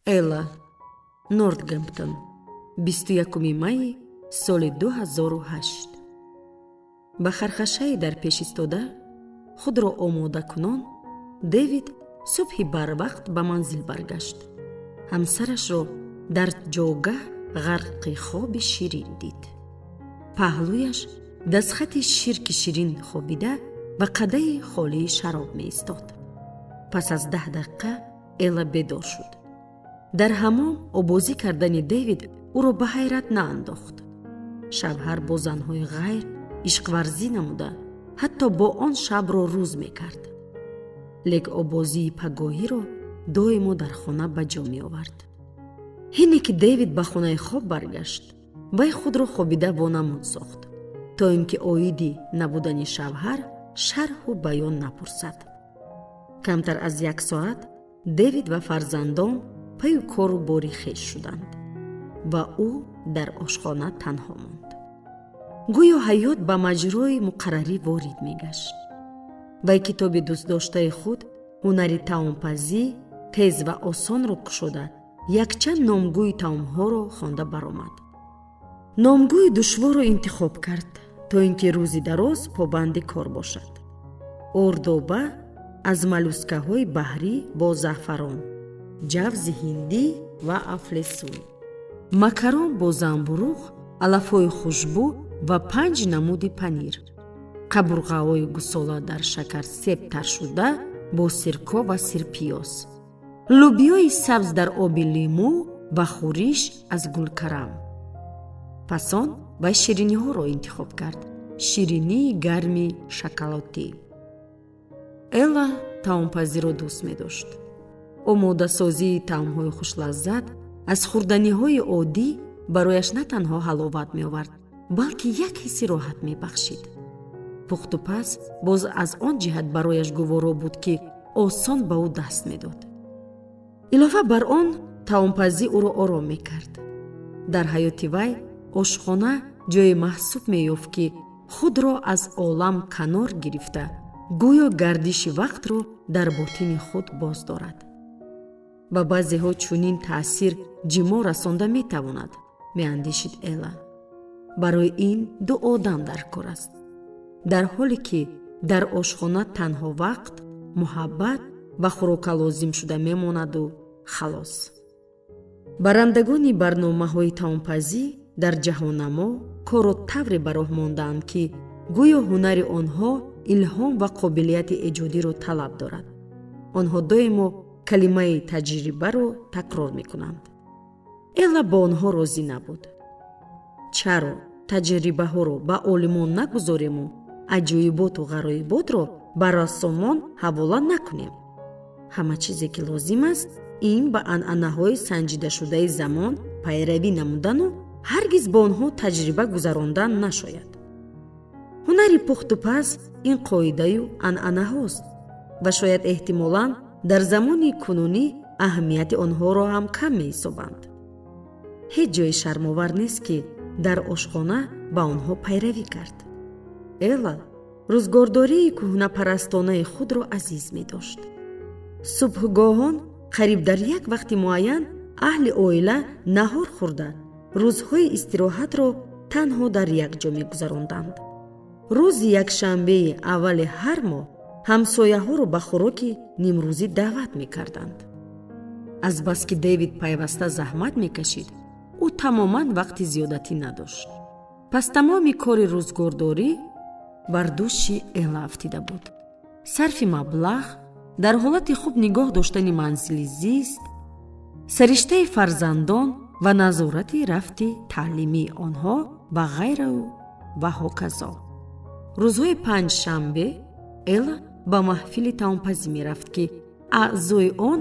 Елла, Нортгемптон, 21 майи соли 2008. ба хархашаи дар пеш истода худро омода кунон, Дэвид субҳи барвақт ба манзил баргашт. ҳамсарашро дар ҷойгоҳ ғарқи хоби ширин дид. паҳлӯяш дастхати ширки ширин хобида ба қадаи холии шароб меистод. пас аз 10 дақиқа Элла бедор шуд. дар ҳаммом обозӣ кардани Дэвид ӯро ба ҳайрат наандохт. шавҳар бо занҳои ғайр ишқварзӣ намуда, ҳатто бо он шабро рӯз мекард. лек обозии пагоҳиро доимо дар хона ба ҷо меовард. ҳине ки Дэвид ба хонаи хоб баргашт, вай худро хобида вонамуд сохт, то ин ки оиди набудани шавҳар шарҳу баён напурсад. камтар аз 1 соат Дэвид ва фарзандон паю кору бори хеш шуданд ва ӯ дар ошхона танҳо монд. гӯё ҳаёт ба маҷрои муқаррарӣ ворид мегашт. вай китоби дӯстдоштаи худ, ҳунари таомпазӣ, тез ва осонро кушода, якчанд номгӯи таомҳоро хонда баромад. номгӯи душворро интихоб кард, то ин ки рӯзи дароз побанди кор бошад. ордоба аз малускаҳои баҳрӣ бо заъфарон, ҷавзи ҳиндӣ ва афлесун, макарон бо занбурӯғ, алафҳои хушбӯ ва 5 намуди панир, қабурғаҳои гусола дар шакарсеб таршуда бо сирко ва сирпиёз, лӯбиёи сабз дар оби лимӯ ва хӯриш аз гулкарам. пас он вай шириниҳоро интихоб кард, ширинии гарми шоколодӣ. Элла таомпазиро дӯст медошт. омодасозии таомҳои хушлаззат аз хӯрданиҳои оддӣ барояш на танҳо ҳаловат меовард, балки як ҳисси роҳат мебахшид. пухту пас боз аз он ҷиҳат барояш гуворо буд, ки осон ба ӯ даст медод. илова бар он, таомпазӣ ӯро ором мекард. дар ҳаёти вай ошхона ҷое маҳсуб меёфт, ки худро аз олам канор гирифта, гӯё гардиши вақтро дар ботини худ боз дорад. ба баъзеҳо чунин таъсир ҷимо расонда метавонад, меандешид Элла. барои ин 2 одам дар кор аст. дар ҳоле ки дар ошхона танҳо вақт, муҳаббат ва хӯрока лозим шуда мемонаду халос. барандагони барномаҳои таомпазӣ дар ҷаҳоннамо коро тавре ба роҳ мондаанд, ки гӯё ҳунари онҳо илҳом ва қобилияти эҷодиро талаб дорад. онҳо доимо калимаи таҷрибаро такрор мекунанд. Элла ба онҳо розӣ набуд. чаро таҷрибаҳоро ба олимон нагузорему аҷоиботу ғароиботро ба рассомон ҳавола накунем. ҳама чизе ки лозим аст, ин ба анъанаҳои санҷидашудаи замон пайравӣ намудану ҳаргиз ба онҳо таҷриба гузарондан нашояд. ҳунари пухту пас ин қоидаю анъанаҳост ва шояд эҳтимолан дар замони кунунӣ аҳамияти онҳоро ҳам кам меҳисобанд. ҳеҷ ҷои шармовар нест, ки дар ошхона ба онҳо пайравӣ кард. Элла рӯзгордории кӯҳнапарастонаи худро азиз медошт. субҳгоҳон қариб дар як вақти муайян аҳли оила наҳор хӯрда, рӯзҳои истироҳатро танҳо дар як ҷо мегузаронданд. рӯзи якшанбеи аввали ҳар моҳ ҳамсояҳоро ба хӯроки нимрӯзӣ даъват мекарданд. азбаски Дэвид пайваста заҳмат мекашид, ӯ тамоман вақти зиёдатӣ надошт. пас тамоми кори рӯзгордорӣ бар дӯши Элла афтида буд. сарфи маблағ, дар ҳолати хуб нигоҳ доштани манзили зист, сариштаи фарзандон ва назорати рафти таълимии онҳо ва ғайру ва ҳоказо. рӯзҳои панҷшанбе Элла ба маҳфили таомпазӣ мерафт, ки аъзои он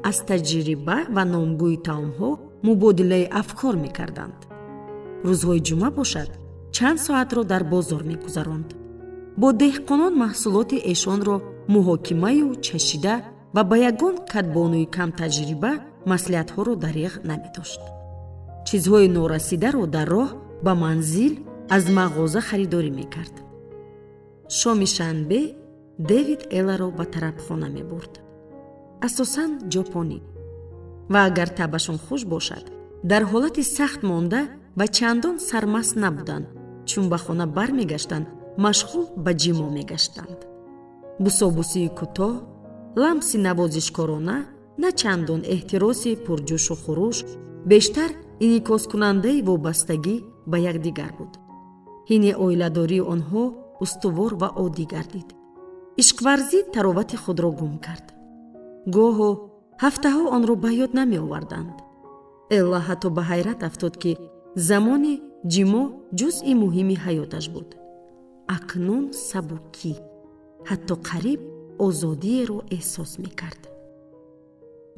аз таҷриба ва номгӯи таомҳо мубодилаи афкор мекарданд. рӯзҳои ҷумъа бошад, чанд соатро дар бозор мегузаронд. бо деҳқонон маҳсулоти эшонро муҳокимаю чашида ва ба ягон кадбонуи камтаҷриба маслиҳатҳоро дариғ намедошт. чизҳои норасидаро дар роҳ ба манзил аз мағоза харидорӣ мекард. шоми шанбе Дэвид Элларо ба тарабхона мебурд. асосан ҷопонӣ. ва агар табашон хуш бошад, дар ҳолати сахт монда ва чандон сармаст набуданд, чун ба хона бармегаштанд, машғул ба ҷимо мегаштанд. бусобусии кӯтоҳ, ламси навозишкорона, на чандон эҳтироси пурҷӯшу хуруш, бештар инъикоскунандаи вобастагӣ ба якдигар буд. ҳини оиладории онҳо устувор ва оддӣ гардид. ишқварзӣ таровати худро гум кард. гоҳо ҳафтаҳо онро ба ёд намеоварданд. элла ҳатто ба ҳайрат афтод, ки замони ҷимо ҷузъи муҳими ҳаёташ буд. акнун сабукӣ, ҳатто қариб озодиеро эҳсос мекард.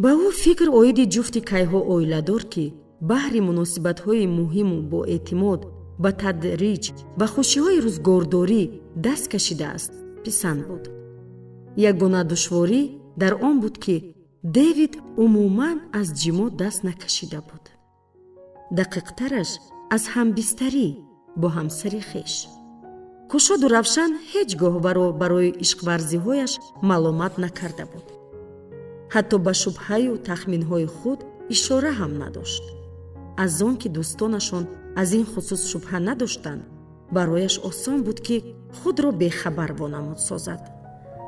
ба ӯ фикр оиди ҷуфти кайҳо оиладор, ки баҳри муносибатҳои муҳиму боэътимод ба тадриҷ ба хушиҳои рӯзгордорӣ даст кашидааст, писанд буд. ягона душворӣ дар он буд, ки Дэвид умуман аз ҷимо даст накашида буд. дақиқтараш, аз ҳамбистарӣ бо ҳамсари хеш. кушоду равшан ҳеҷ гоҳ варо барои ишқварзиҳояш маломат накарда буд. ҳатто ба шубҳаю тахминҳои худ ишора ҳам надошт. аз он ки дӯстонашон аз ин хусус шубҳа надоштанд, барояш осон буд, ки худро бехабар вонамуд созад.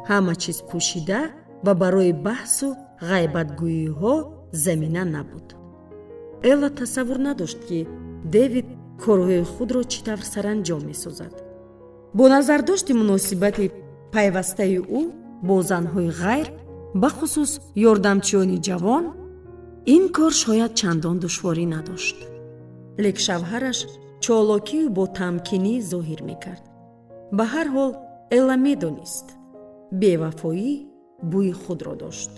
ҳама чиз пӯшида ва барои баҳсу ғайбатгӯиҳо замина набуд. элла тасаввур надошт, ки Дэвид корҳои худро чӣ тавр саранҷом месозад. бо назардошти муносибати пайвастаи ӯ бо занҳои ғайр, бахусус ёрдамчиёни ҷавон, ин кор шояд чандон душворӣ надошт. лек шавҳараш чолокию бо тамкинӣ зоҳир мекард. ба ҳар ҳол элла медонист бевафоӣ бӯи худро дошт.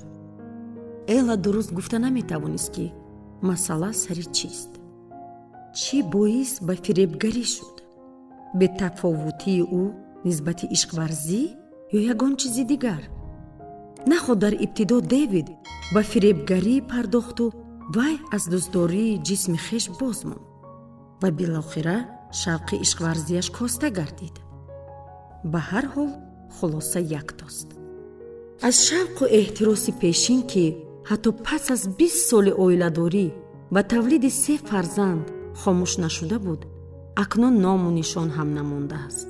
элла дуруст гуфта наметавонист, ки масъала сари чист. чӣ боис ба фиребгарӣ шуд? бетафовутии ӯ нисбати ишқварзӣ ё ягон чизи дигар? наход дар ибтидо Дэвид ба фиребгарӣ пардохту вай аз дӯстдории ҷисми хеш боз монд ва билохира шавқи ишқварзиаш коста гардид. ба ҳар ҳол хулоса яктост. аз шавқу эҳтироси пешин, ки ҳатто пас аз 20 соли оиладорӣ ва тавлиди 3 фарзанд хомӯш нашуда буд, акнун ному нишон ҳам намондааст.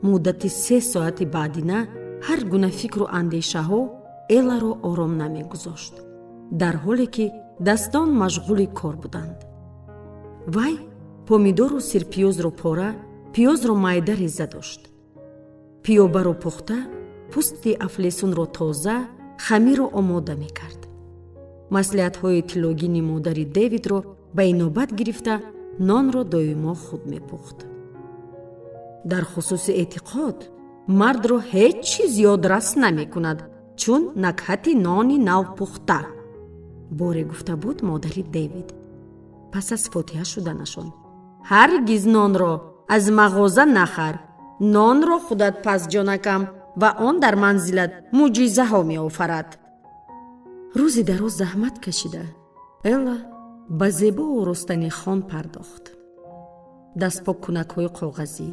муддати 3 соати баъдина ҳар гуна фикру андешаҳо элларо ором намегузошт, дар ҳоле ки дастон машғули кор буданд. вай помидору сирпиёзро пора, пиёзро майда реза дошт. пиёбаро пухта, пӯсти афлесунро тоза, хамирро омода мекард. маслиҳатҳои тилогини модари Дэвидро ба инобат гирифта, нонро доимо худ мепухт. дар хусуси эътиқод, мардро ҳеҷ чиз ёдрас намекунад, чун накҳати нони навпухта, боре гуфта буд модари Дэвид. пас аз фотиҳа шуданашон. ҳаргиз нонро аз мағоза нахар, нонро худат пас ҷонакам ва он дар манзилат муъҷизаҳо меофарад. рӯзи дароз заҳмат кашида, элла ба зебо оростани хон пардохт. дастпоккунакҳои коғазӣ,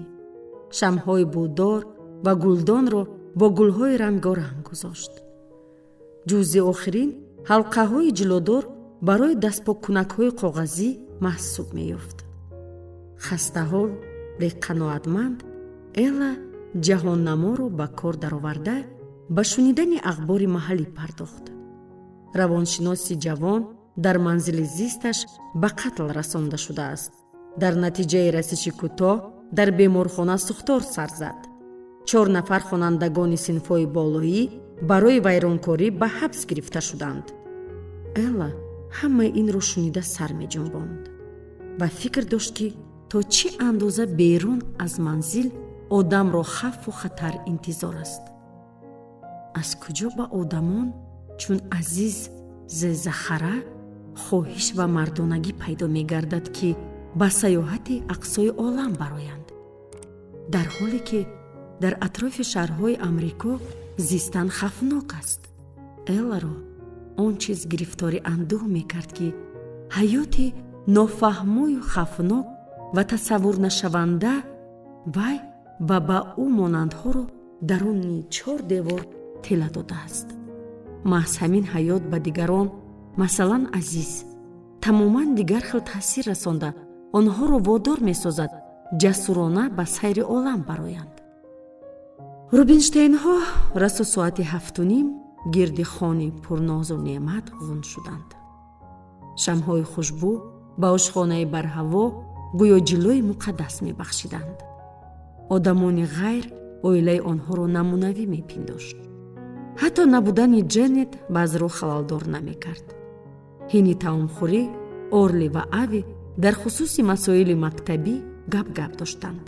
шамъҳои буддор ва гулдонро бо гулҳои рангоранг гузошт. ҷузъи охирин ҳалқаҳои ҷилодор барои дастпоккунакҳои коғазӣ маҳсуб меёфт. хастаҳол, лек қаноатманд, элла ҷаҳоннаморо ба кор дароварда ба шунидани ахбори маҳаллӣ пардохт. равоншиноси ҷавон дар манзили зисташ ба қатл расонда шудааст. дар натиҷаи расиши кӯтоҳ дар беморхона сӯхтор сар зад. 4 нафар хонандагони синфҳои болоӣ барои вайронкорӣ ба ҳабс гирифта шуданд. элла ҳамаи инро шунида сар меҷунбонд ва фикр дошт, ки то чӣ андоза берун аз манзил одамро хавфу хатар интизор аст. аз куҷо ба одамон чун азиз зезахара хоҳиш ва мардонагӣ пайдо мегардад, ки ба саёҳати ақсои олам бароянд, дар ҳоле ки дар атрофи шаҳрҳои амрико зистан хавфнок аст. элларо он чиз гирифтори андӯҳ мекард, ки ҳаёти нофаҳмую хавфнок ва тасаввурнашаванда вай ва ба ӯ монандҳоро даруни 4 девор тела додааст. маҳз ҳамин ҳаёт ба дигарон масалан азиз, тамоман дигар хел таъсир расонда онҳоро водор месозад ҷасурона ба сайри олам бароянд. Рубинштейнҳо расу соати 7:30 гирди хони пурнозу неъмат ғун шуданд. шамъҳои хушбӯ ба ошхонаи барҳаво гӯё ҷилои муқаддас мебахшиданд. одамони ғайр оилаи онҳоро намунавӣ мепиндошт. ҳатто набудани Дженнет баъзро халалдор намекард. ҳини таомхӯрӣ Орли ва Ави дар хусуси масоили мактабӣ гап доштанд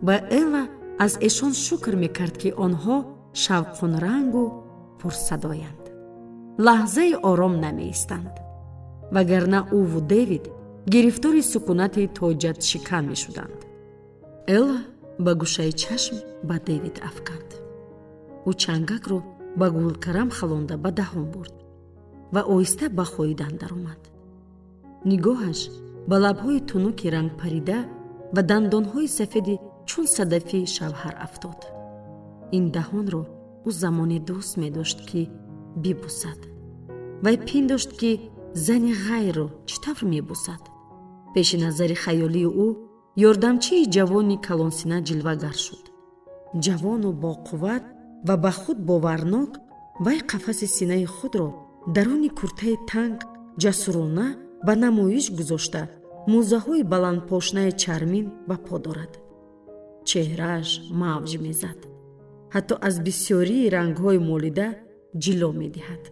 ва Элла аз эшон шукр мекард, ки онҳо шавқунрангу пурсадоянд. лаҳзаи ором намеистанд, вагарна ӯву Девид гирифтори сукунати тоҷатшикан мешуданд. Элла ба гӯшаи чашм ба Девид афканд. ӯ чангакро ба гулкарам халонда ба даҳон бурд ва оҳиста ба хоидан даромад. нигоҳаш ба лабҳои тунуки рангпарида ва дандонҳои сафеди чун садафи шавҳар афтод. ин даҳонро ӯ замоне дӯст медошт, ки бибусад. вай пиндошт, ки зани ғайрро чӣ тавр мебусад. пеши назари хаёлии ӯ ёрдамчии ҷавони калонсина ҷилвагар шуд. ҷавону боқувват ва ба худ боварнок, вай қафаси синаи худро даруни куртаи танг ҷасурона ба намоиш гузошта мӯзаҳои баландпошнаи чармин ба по дорад. чеҳрааш мавҷ мезад, ҳатто аз бисёрии рангҳои молида ҷило медиҳад.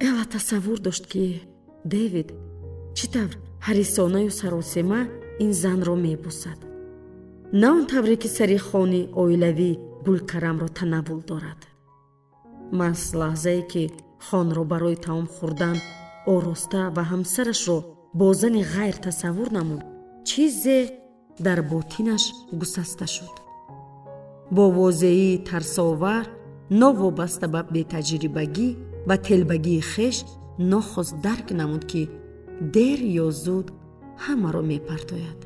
Элла тасаввур дошт, ки Девид чӣ тавр ҳарисонаю саросема ин занро мебусад. на он тавре, ки сари хони оилавӣ гулкарамро танаввул дорад. маҳз лаҳзае, ки хонро барои таом хӯрдан ороста ва ҳамсарашро бо зани ғайр тасаввур намуд, чизе дар ботинаш гусаста шуд. бо возеии тарсовар, новобаста ба бетаҷрибагӣ ва телбагии хеш, нохост дарк намуд, ки дер ё зуд ҳамаро мепартояд.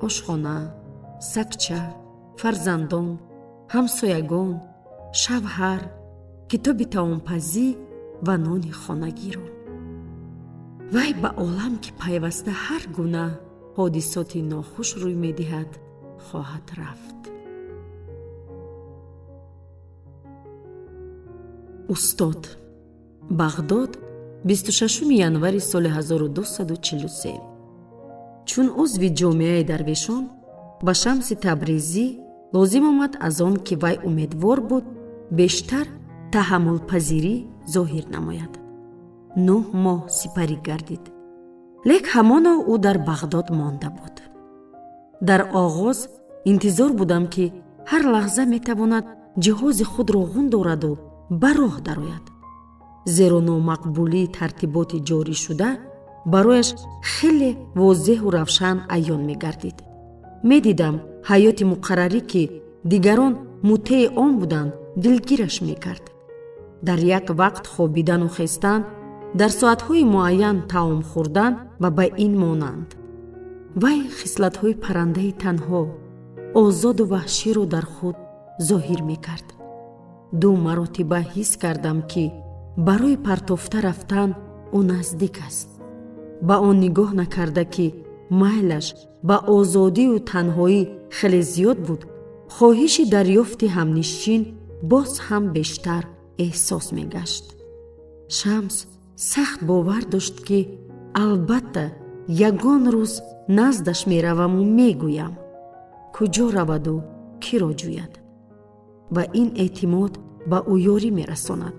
ошхона, сагча, фарзандон, ҳамсоягон, шавҳар, китоби таомпазӣ ва нони хонагиро. вай ба олам, ки пайваста ҳар гуна ҳодисоти нохуш рӯй медиҳад, хоҳад рафт. устод. бағдод 26 январи соли 1243. чун узви ҷомеаи дарвешон ба Шамси Табризӣ лозим омад аз он, ки вай умедвор буд бештар таҳаммулпазирӣ зоҳир намояд. 9 моҳ сипарӣ гардид. лек ҳамоно ӯ дар бағдод монда буд. дар оғоз интизор будам, ки ҳар лаҳза метавонад ҷиҳози худро ғун дораду ба роҳ дарояд. зеро номақбулии тартиботи ҷоришуда барояш хеле возеҳу равшан аён мегардид. медидам ҳаёти муқаррарӣ, ки дигарон мутеи он буданд, дилгираш мекард. дар як вақт хобидану хестан, дар соатҳои муайян таом хӯрдан ва ба ин монанд. вай хислатҳои паррандаи танҳо, озоду ваҳширо дар худ зоҳир мекард. 2 маротиба ҳис кардам, ки барои партофта рафтан ӯ наздик аст. ба он нигоҳ накарда, ки майлаш ба озодию танҳоӣ хеле зиёд буд, хоҳиши дарёфти ҳамнишин боз ҳам бештар эҳсос мегашт. Шамс сахт бовар дошт, ки албатта ягон рӯз наздаш мераваму мегӯям, куҷо раваду киро ҷӯяд. ва ин эътимод ба ӯ ёрӣ мерасонад,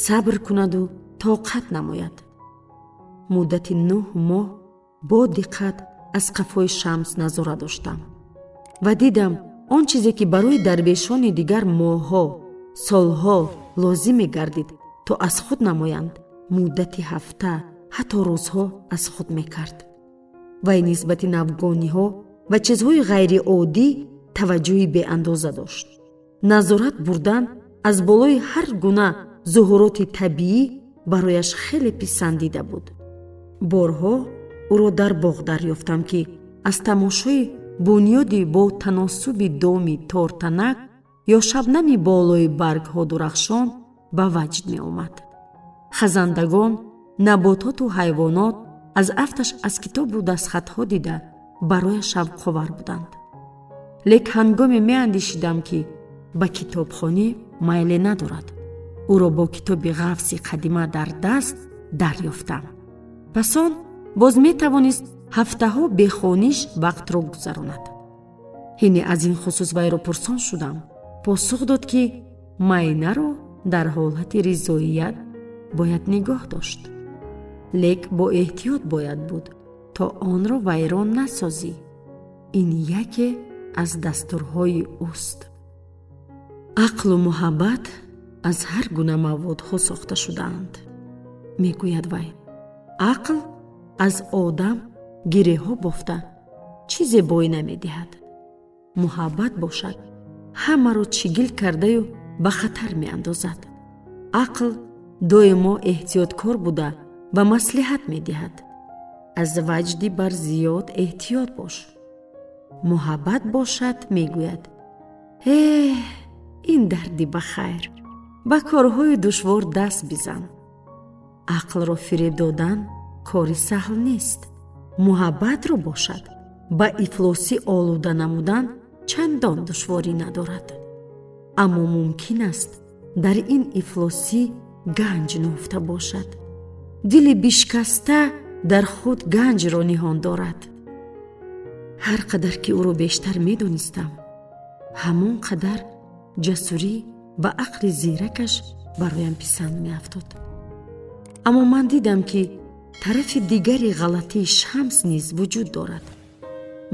сабр кунаду тоқат намояд. муддати 9 моҳ бо диққат аз қафои Шамс назора доштам ва дидам он чизе, ки барои дарвешони дигар моҳҳо, солҳо лозим мегардид то аз худ намоянд, муддати ҳафта, ҳатто рӯзҳо аз худ мекард. вай нисбати навгониҳо ва чизҳои ғайриоддӣ таваҷҷӯҳи беандоза дошт. назорат бурдан аз болои ҳар гуна зуҳуроти табиӣ барояш хеле писандида буд. борҳо ӯро дар боғ дарёфтам, ки аз тамошои бунёди бо таносуби доми тортанак ё шабнами болои баргҳо дурахшон ба ваҷд меомад. хазандагон, набототу ҳайвонот аз афташ аз китобу дастхатҳо дида барояш шавқовар буданд. лек ҳангоме меандешидам ки ба китобхонӣ майле надорад, ӯро бо китоби ғафси қадима дар даст дарёфтам. пас он боз метавонист ҳафтаҳо бехониш вақтро гузаронад. ҳине аз ин хусус вайро пурсон шудам. посух дод ки майнаро дар ҳолати ризоият бояд нигоҳ дошт, лек бо эҳтиёт бояд буд, то онро вайрон насозӣ. ин яке аз дастурҳои уст. ақлу муҳаббат аз ҳар гуна маводҳо сохта шудаанд. мегӯяд вай, ақл аз одам гиреҳҳо бофта чӣ зебоӣ намедиҳад. муҳаббат бошад ҳамаро чигил кардаю ба хатар меандозад. ақл доимо эҳтиёткор буда ба маслиҳат медиҳад. аз ваҷди бар зиёд эҳтиёт бош. муҳаббат бошад мегӯяд, ин дарди ба хайр, ба корҳои душвор даст бизан. ақлро фиреб додан кори саҳл нест. муҳаббатро бошад ба ифлосӣ олуда намудан чандон душворӣ надорад. аммо мумкин аст дар ин ифлосӣ ганҷ нуфта бошад. дили бишкаста дар худ ганҷро ниҳон дорад. ҳар қадар ки ӯро бештар медонистам, ҳамон қадар ҷасурӣ ва ақли зиракаш бароям писанд меафтод. аммо ман дидам ки тарафи дигари ғалатии Шамс низ вуҷуд дорад.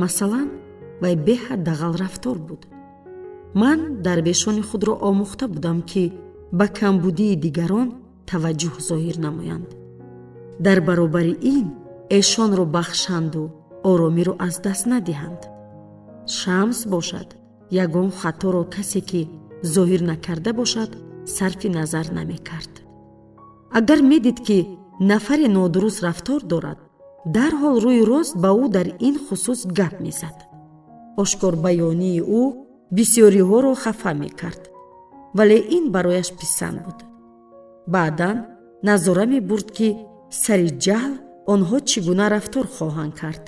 масалан, вай беҳад дағалрафтор буд. ман дарбешони худро омӯхта будам ки ба камбудии дигарон таваҷҷӯҳ зоҳир намоянд. дар баробари ин эшонро бахшанду оромиро аз даст надиҳанд. Шамс бошад ягон хаторо касе ки зоҳир накарда бошад сарфи назар намекард. агар медид ки нафаре нодуруст рафтор дорад, дарҳол рӯи рост ба ӯ дар ин хусус гап мезад. ошкорбаёнии ӯ бисёриҳоро хафа мекард, вале ин барояш писанд буд. баъдан назора мебурд ки сари ҷаҳл онҳо чӣ гуна рафтор хоҳанд кард.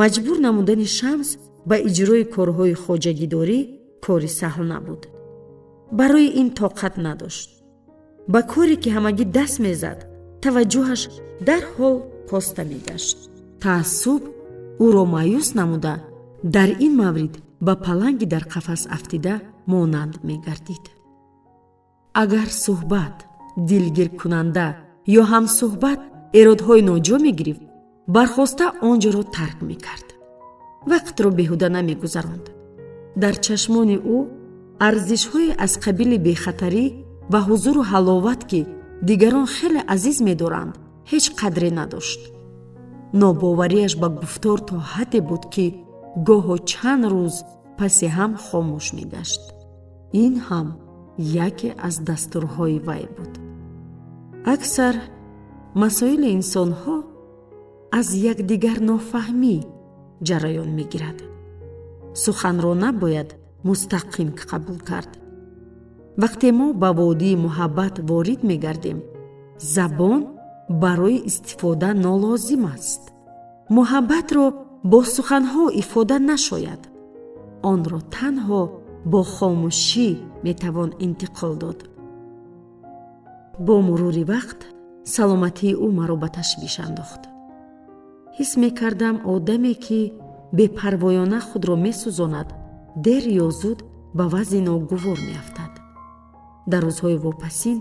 маҷбур намудани Шамс ба иҷрои корҳои хоҷагидорӣ кори саҳл набуд. барои ин тоқат надошт. ба коре ки ҳамагӣ даст мезад, таваҷҷӯҳаш дарҳол коста мегашт. таассуб ӯро маъюс намуда, дар ин маврид ба паланги дар қафас афтида монанд мегардид. агар суҳбат дилгиркунанда ё ҳамсуҳбат эродҳои нойҷо мегирифт, бархоста онҷоро тарк мекард. вақтро беҳуда намегузаронд. дар чашмони ӯ арзишҳое аз қабили бехатарӣ ва ҳузуру ҳаловат ки дигарон хеле азиз медоранд ҳеҷ қадре надошт. нобовариаш ба гуфтор то ҳадде буд ки гоҳо чанд рӯз паси ҳам хомӯш мегашт. ин ҳам яке аз дастурҳои вай буд. аксар масоили инсонҳо аз якдигар нофаҳмӣ ҷараён мегирад. суханро набояд мустақим қабул кард. вақте мо ба водии муҳаббат ворид мегардем, забон барои истифода нолозим аст. муҳаббатро бо суханҳо ифода нашояд. онро танҳо бо хомӯшӣ метавон интиқол дод. бо мурури вақт саломатии ӯ маро ба ташвиш андохт. ҳис мекардам одаме ки бепарвоёна худро месӯзонад, дер ё зуд ба вазъи ногувор меафтад. дар рӯзҳои вопасин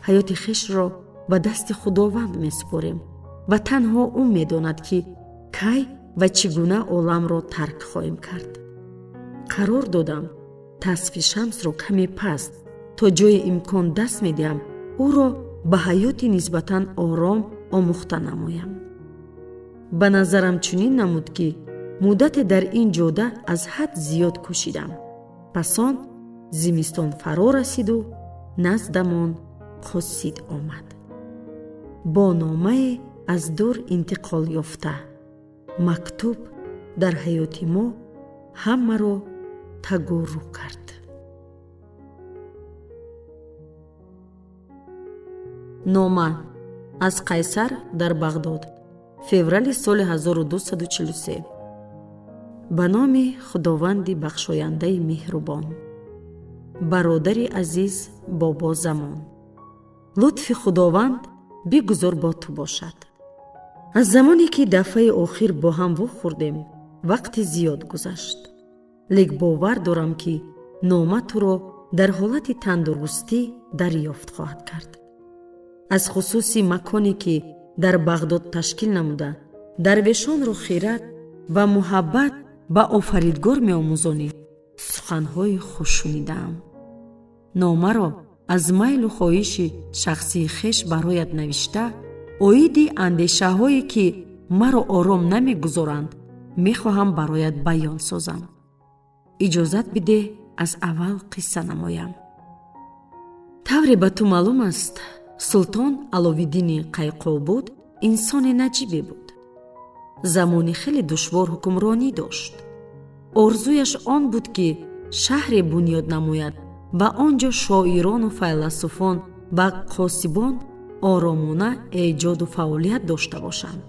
ҳаёти хешро ба дасти худованд месупорем ва танҳо ӯ медонад ки кай ва чӣ гуна оламро тарк хоҳем кард. қарор додам тасфи Шамсро каме паст, то ҷои имкон даст медиҳам ӯро ба ҳаёти нисбатан ором омӯхта намоям. ба назарам чунин намуд ки муддате дар ин ҷода аз ҳад зиёд кӯшидам. пас он зимистон фаро расиду наздамон қосид омад. бо номае аз дур интиқол ёфта, мактуб дар ҳаёти мо ҳамаро тагурру кард. нома аз қайсар дар бағдод феврали соли 1243 ба номи худованди бахшояндаи меҳрубон бародари азиз бобо замон лутфи худованд бигузор бо ту бошад. аз замоне ки дафъаи охир бо ҳам вохӯрдем вақти зиёд гузашт, лек бовар дорам ки нома туро дар ҳолати тандурустӣ дарёфт хоҳад кард. аз хусуси маконе ки дар бағдод ташкил намуда дарвешонро хират ва муҳаббат ба офаридгор меомӯзонӣ суханҳои хуш шунидаам. номаро аз майлу хоҳиши шахсии хеш бароят навишта оиди андешаҳое ки маро ором намегузоранд мехоҳам бароят баён созам. иҷозат бидеҳ аз аввал қисса намоям. тавре ба ту маълум аст, султон аловиддини қайқобуд инсони наҷибе буд. замони хеле душвор ҳукмронӣ дошт. орзуяш он буд ки шаҳре бунёд намояд ва он ҷо шоирону файласуфон ва қосибон оромона эҷоду фаъолият дошта бошанд.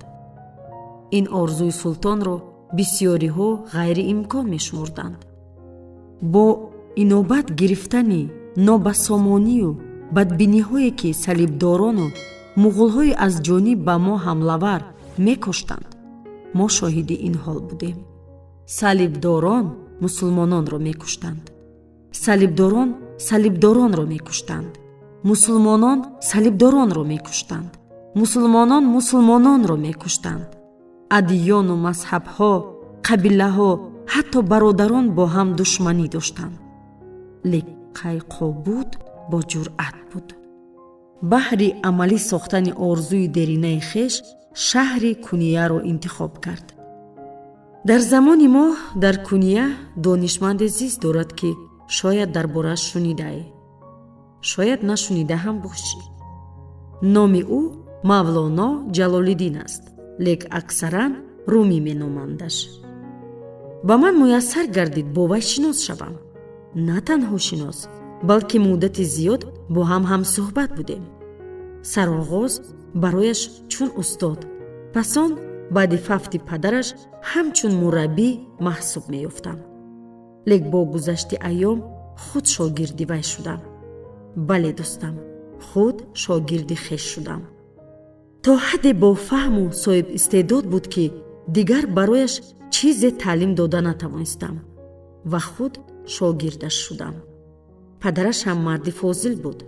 ин орзуи султонро бисёриҳо ғайриимкон мешумурданд. бо инобат гирифтани нобасомонию бадбиниҳое ки салибдорону муғулҳои аз ҷониб ба мо ҳамлавар мекуштанд, мо шоҳиди ин ҳол будем. салибдорон мусулмононро мекуштанд, салибдорон салибдоронро мекуштанд, мусулмонон салибдоронро мекуштанд, мусулмонон мусулмононро мекуштанд. адиёну мазҳабҳо, қабилаҳо, ҳатто бародарон бо ҳам душманӣ доштанд. лек қайқобуд бо ҷуръат буд. баҳри амалӣ сохтани орзуи деринаи хеш шаҳри Кунияро интихоб кард. дар замони мо дар Куния донишманде зист дорад ки шояд дар борааш шунидаӣ, шояд нашунида ҳам бошӣ. номи ӯ Мавлоно Ҷалолиддин аст, лек аксаран Румӣ меномандаш. ба ман муяссар гардид бо вай шинос шавам. на танҳо шинос, балки муддати зиёд бо ҳам ҳамсӯҳбат будем. сароғоз барояш чун устод, пас он баъди фавти падараш ҳамчун мураббӣ маҳсуб меёфтам. лек бо гузашти айём худ шогирди вай шудам. бале дӯстам, худ шогирди хеш шудам. то ҳадде бофаҳму соҳибистеъдод буд ки дигар барояш чизе таълим дода натавонистам ва худ шогирдаш шудам. падараш ҳам марди фозил буд.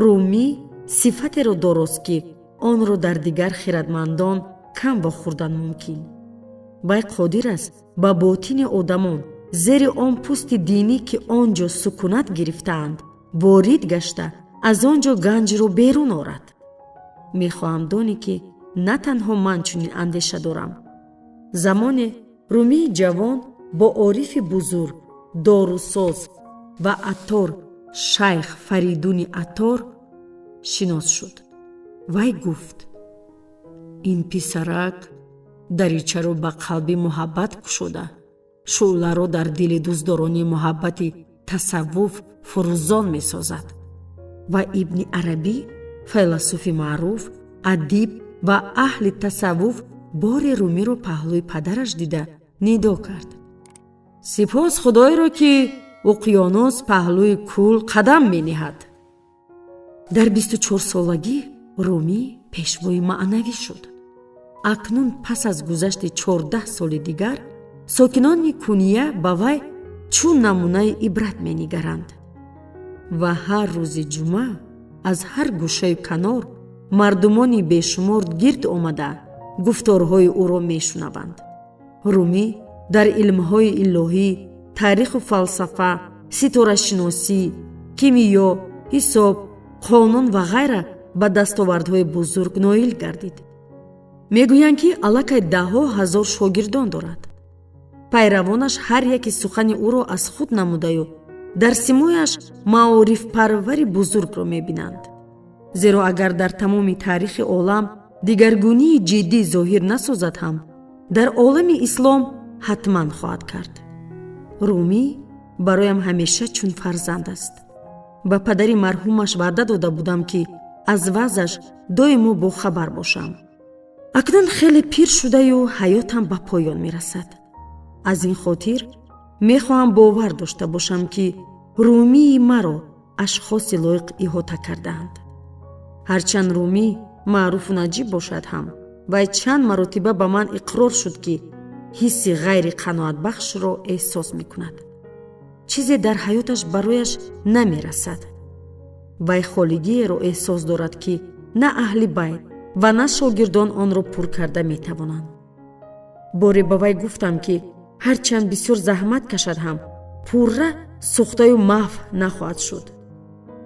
Румӣ сифатеро дорост ки онро дар дигар хиратмандон кам вохӯрдан мумкин. вай қодир аст ба ботини одамон зери он пӯсти динӣ ки он ҷо сукунат гирифтаанд ворид гашта аз он ҷо ганҷро берун орад. мехоҳам донӣ ки на танҳо ман чунин андеша дорам. замоне Румии ҷавон бо орифи бузург, дорусоз ва атор шайх Фаридуни Атор шинос шуд. вай гуфт: ин писарак даричаро ба қалби муҳаббат кушода, шӯъларо дар дили дӯстдорони муҳаббати тасаввуф фурӯзон месозад. ва Ибни Арабӣ, файласуфи маъруф, адиб ва аҳли тасаввуф бори Румиро паҳлӯи падараш дида нидо кард: сипос худоеро ки уқёнус паҳлӯи кӯл қадам мениҳад. дар 24 солагӣ Румӣ пешвои маънавӣ шуд. акнун пас аз гузашти 14 соли дигар сокинони Куния ба вай чун намунаи ибрат менигаранд. ва ҳар рӯзи ҷумъа аз ҳар гӯшаи канор мардумони бешумор гирд омада гуфторҳои ӯро мешунаванд. Румӣ дар илмҳои илоҳӣ, таъриху фалсафа, ситорашиносӣ, кимиё, ҳисоб, қонун ва ғайра ба дастовардҳои бузург ноил гардид. мегӯянд ки аллакай даҳҳо ҳазор шогирдон дорад. пайравонаш ҳар яке сухани ӯро аз худ намудаю дар симояш маорифпарвари бузургро мебинанд. зеро агар дар тамоми таърихи олам дигаргунии ҷиддӣ зоҳир насозад ҳам, дар олами ислом ҳатман хоҳад кард. Румӣ бароям ҳамеша чун фарзанд аст. ба падари марҳумаш ваъда дода будам ки аз вазаш доимо бохабар бошам. акнун хеле пир шудаю ҳаётам ба поён мерасад. аз ин хотир мехоҳам бовар дошта бошам ки румии маро ашхоси лоиқ иҳота кардаанд. ҳарчанд румӣ маъруфу наҷиб бошад ҳам, вай чанд маротиба ба ман иқрор шуд ки ҳисси ғайри қаноатбахшро эҳсос мекунад. чизе дар ҳаёташ барояш намерасад. вай холигиеро эҳсос дорад ки на аҳли байт ва на шогирдон онро пур карда метавонанд. боре ба вай гуфтам ки ҳарчанд бисёр заҳмат кашад ҳам, пурра сӯхтаю маҳв нахоҳад шуд.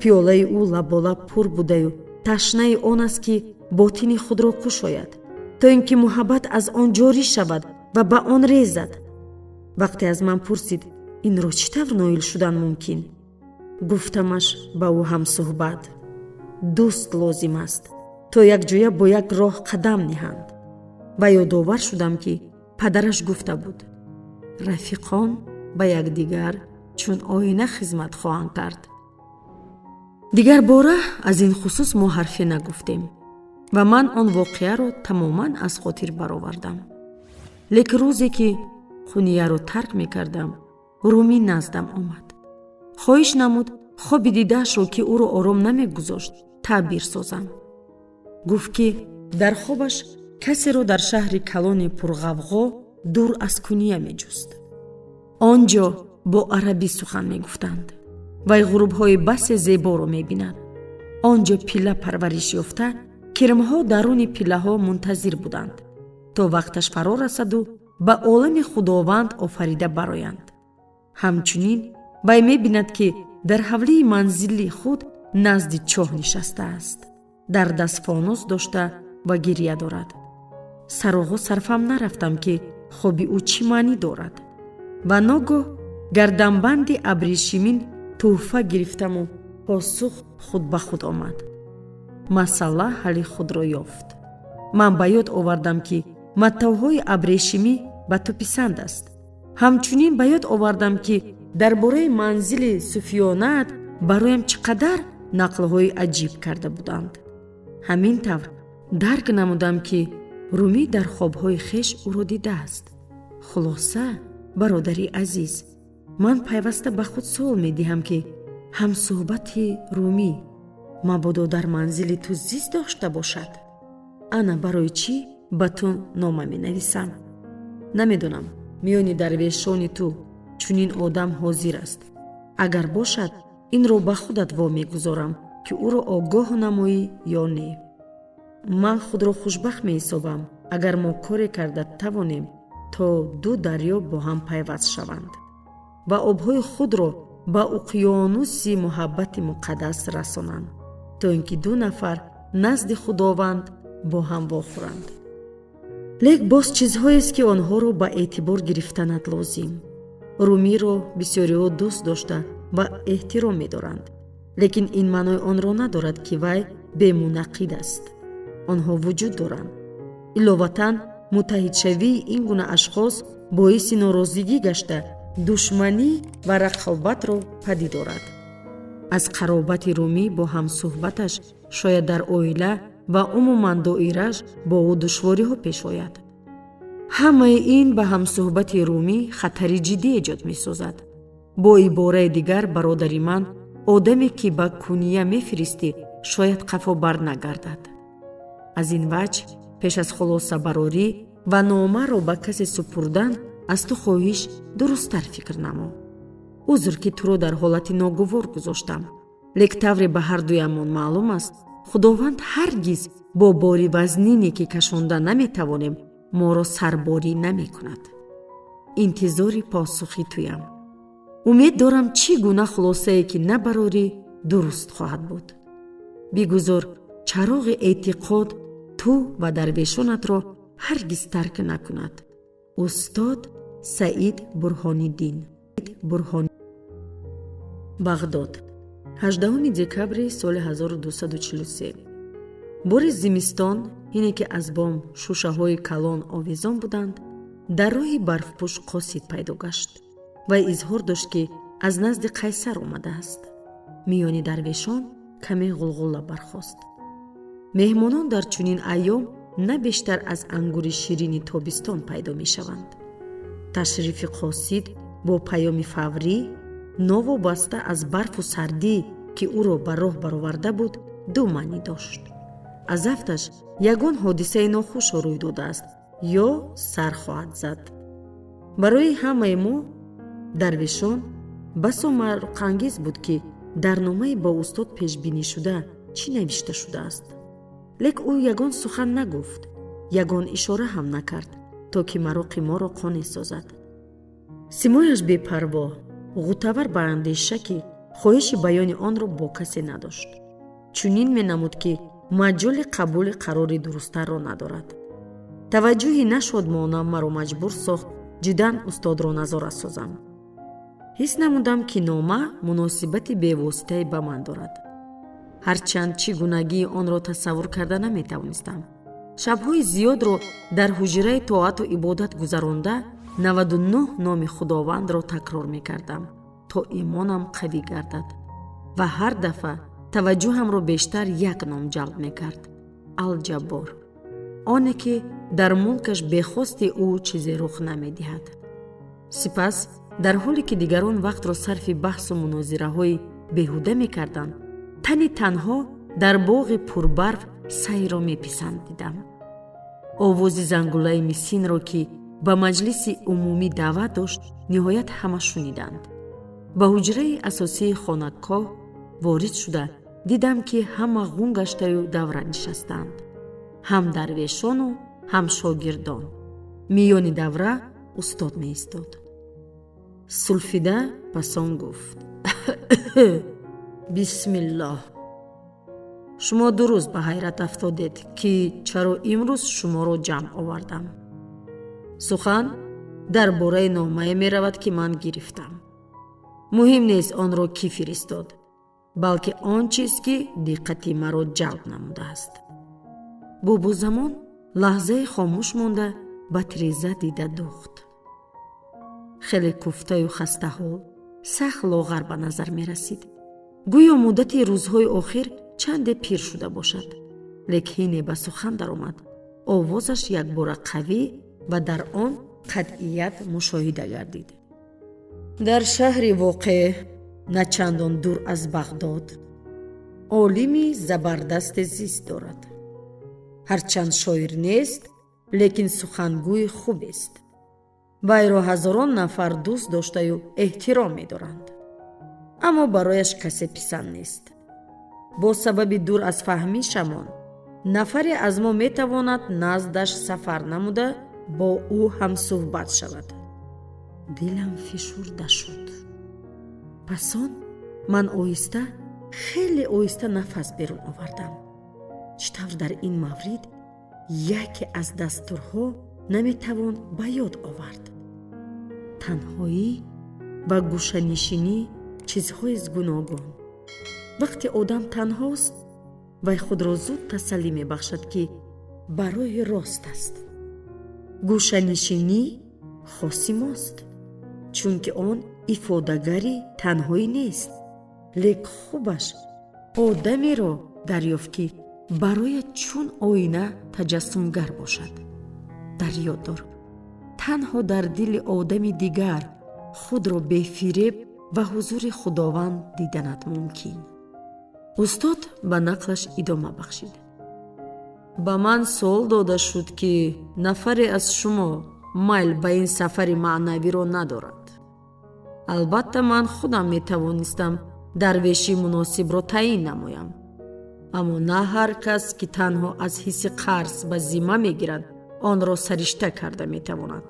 пиёлаи ӯ лаболаб пур будаю ташнаи он аст ки ботини худро кушояд, то ин ки муҳаббат аз он ҷорӣ шавад ва ба он резад. вақте аз ман пурсид инро чӣ тавр ноил шудан мумкин? гуфтамаш ба ӯ ҳамсӯҳбат, дӯст лозим аст то якҷоя бо як роҳ қадам неҳанд. ва ёдовар шудам ки падараш гуфта буд, рафиқон ба якдигар чун оина хизмат хоҳанд кард. дигар бора аз ин хусус мо ҳарфе нагуфтем ва ман он воқеаро тамоман аз хотир баровардам. лекин рӯзе ки хунияро тарк мекардам, румӣ наздам омад. хоҳиш намуд хоби дидаашро ки ӯро ором намегузошт таъбир созам. гуфт ки дар хобаш касеро дар шаҳри калони пурғавғо дур аз куния меҷуст. он ҷо бо арабӣ сухан мегуфтанд. вай ғурубҳои басе зеборо мебинад. он ҷо пилла парвариш ёфта кирмҳо даруни пиллаҳо мунтазир буданд то вақташ фаро расаду ба олами худованд офарида бароянд. ҳамчунин вай мебинад ки дар ҳавлии манзили худ назди чоҳ нишастааст, дар даст фонус дошта ва гирья дорад. сароғо сарфам нарафтам ки хоби ӯ чӣ маънӣ дорад. ва ногоҳ гарданбанди абришимин тӯҳфа гирифтаму посух худ ба худ омад. масъала ҳалли худро ёфт. ман ба ёд овардам ки маттоъҳои абрешимӣ ба ту писанд аст. ҳамчунин ба ёд овардам ки дар бораи манзили суфиёнаат бароям чӣ қадар нақлҳои аҷиб карда буданд. ҳамин тавр дарк намудам ки румӣ дар хобҳои хеш ӯро дидааст. хулоса, бародари азиз, ман пайваста ба худ суол медиҳам ки ҳамсӯҳбати румӣ мабодо дар манзили ту зист дошта бошад. ана барои чӣ ба ту нома менависам? намедонам миёни дарвешони ту чунин одам ҳозир аст. агар бошад инро ба худат вомегузорам ки ӯро огоҳ намоӣ ё не. ман худро хушбахт меҳисобам агар мо коре карда тавонем то ду дарьё бо ҳам пайваст шаванд ва обҳои худро ба уқёнуси муҳаббати муқаддас расонанд, то ин ки ду нафар назди худованд бо ҳам вохӯранд. лек боз чизҳоест ки онҳоро ба эътибор гирифтанат лозим. румиро бисёриҳо дӯст дошта ва эҳтиром медоранд, лекин ин маънои онро надорад ки вай бемунаққид аст. онҳо вуҷуд доранд. иловатан муттаҳидшавии ин гуна ашхос боиси норозигӣ гашта душманӣ ва рақобатро падид орад. аз қаробати румӣ бо ҳамсӯҳбаташ шояд дар оила ва умуман доирааш бо ӯ душвориҳо пеш ояд. ҳамаи ин ба ҳамсӯҳбати румӣ хатари ҷиддӣ эҷод месозад. бо ибораи дигар, бародари ман, одаме ки ба куния мефиристӣ шояд қафо бар нагардад. аз ин ваҷҳ пеш аз хулосабарорӣ ва номаро ба касе супурдан аз ту хоҳиш дурусттар фикр намо. узр ки туро дар ҳолати ногувор гузоштам, лек тавре ба ҳардуямон маълум аст, худованд ҳаргиз бо бори вазнине ки кашонда наметавонем моро сарборӣ намекунад. интизори посухи туям. умед дорам чӣ гуна хулосае ки набарорӣ дуруст хоҳад буд. бигузор чароғи эътиқод ту ва дарвешонатро ҳаргиз тарк накунад. устод Саид Бурҳониддин. бағдод 18 декабри соли 1243. бори зимистон, ине ки аз бом шушаҳои калон овезон буданд, дар роҳи барфпӯш қосид пайдо гашт. вай изҳор дошт ки аз назди қайсар омадааст. миёни дарвешон каме ғулғула бархост. меҳмонон дар чунин айём на бештар аз ангури ширини тобистон пайдо мешаванд. ташрифи қосид бо паёми фаврӣ, новобаста аз барфу сардӣ ки ӯро ба роҳ бароварда буд, ду маънӣ дошт. аз афташ ягон ҳодисаи нохуш рӯй додааст ё сар хоҳад зад. барои ҳамаи мо дарвешон басо марқангез буд ки дар номаи ба устод пешбинишуда чӣ навишта шудааст. лек ӯ ягон сухан нагуфт, ягон ишора ҳам накард, то ки мароқи моро қонеъ созад. симояш бепарво, ғутавар ба андеша ки хоҳиши баёни онро бо касе надошт. чунин менамуд ки маҷоли қабули қарори дурусттарро надорад. таваҷҷӯҳи нашодмона маро маҷбур сохт ҷиддан устодро назора созам. ҳис намудам ки нома муносибати бевоситае ба ман дорад. ҳарчанд чӣ гунагии онро тасаввур карда наметавонистам. шабҳои зиёдро дар ҳуҷраи тоату ибодат гузаронда 99 номи худовандро такрор мекардам, то имонам қавӣ гардад. ва ҳар дафъа таваҷҷӯҳамро бештар як ном ҷалб мекард: алҷаббор, оне ки дар мулкаш бехости ӯ чизе рух намедиҳад. сипас дар ҳоле ки дигарон вақтро сарфи баҳсу мунозираҳои беҳуда мекарданд, тани танҳо дар боғи пурбарф сайро меписандидам. овози зангулаи мисинро ки ба маҷлиси умумӣ даъват дошт, ниҳоят ҳама шуниданд. ба ҳуҷраи асосии хонакоҳ ворид шуда дидам, ки ҳама ғун гаштаю давра нишастанд. ҳам дарвешону ҳам шогирдон. миёни давра устод меистод. сулфида пас он гуфт: бисмиллоҳ. шумо ду рӯз ба ҳайрат афтодед, ки чаро имрӯз шуморо ҷамъ овардам. сухан дар бораи номае меравад, ки ман гирифтам. муҳим нест онро кӣ фиристод, балки он чиз, ки диққати маро ҷалб намудааст. бобозамон лаҳзае хомӯш монда ба тиреза дида дӯхт. хеле куфтаю хастаҳол, сахт лоғар ба назар мерасид. гӯё муддати рӯзҳои охир чанде пир шуда бошад. лек ҳине ба сухан даромад. овозаш якбора қавӣ ва дар он қатъият мушоҳида гардид. дар шаҳри воқеъ, на чандон дур аз бағдод, олими забардасте зист дорад. ҳарчанд шоир нест, лекин сухангӯи хубест. вайро ҳазорон нафар дӯст доштаю эҳтиром медоранд. аммо барояш касе писанд нест. бо сабаби дур аз фаҳмишамон, нафаре аз мо метавонад наздаш сафар намуда бо ӯ ҳамсӯҳбат шавад. дилам фишурда шуд. пас он ман оҳиста, хеле оҳиста нафас берун овардам. чӣ тавр дар ин маврид яке аз дастурҳо наметавон ба ёд овард. танҳоӣ ба гӯшанишинӣ чизҳоест гуногун. вақте одам танҳост, вай худро зуд тасаллӣ мебахшад, ки барои рост аст. гӯшанишинӣ хоси мост, чунки он ифодагари танҳоӣ нест, лек хубаш одамеро дарёфт, ки барояд чун оина таҷассумгар бошад. дар ёд дор, танҳо дар дили одами дигар худро бефиреб ва ҳузури худованд диданат мумкин. устод ба нақлаш идома бахшид. ба ман суол дода шуд, ки нафаре аз шумо майл ба ин сафари маънавиро надорад. албатта ман худам метавонистам дарвеши муносибро таъин намоям. аммо на ҳар кас, ки танҳо аз ҳисси қарз ба зимма мегирад, онро саришта карда метавонад.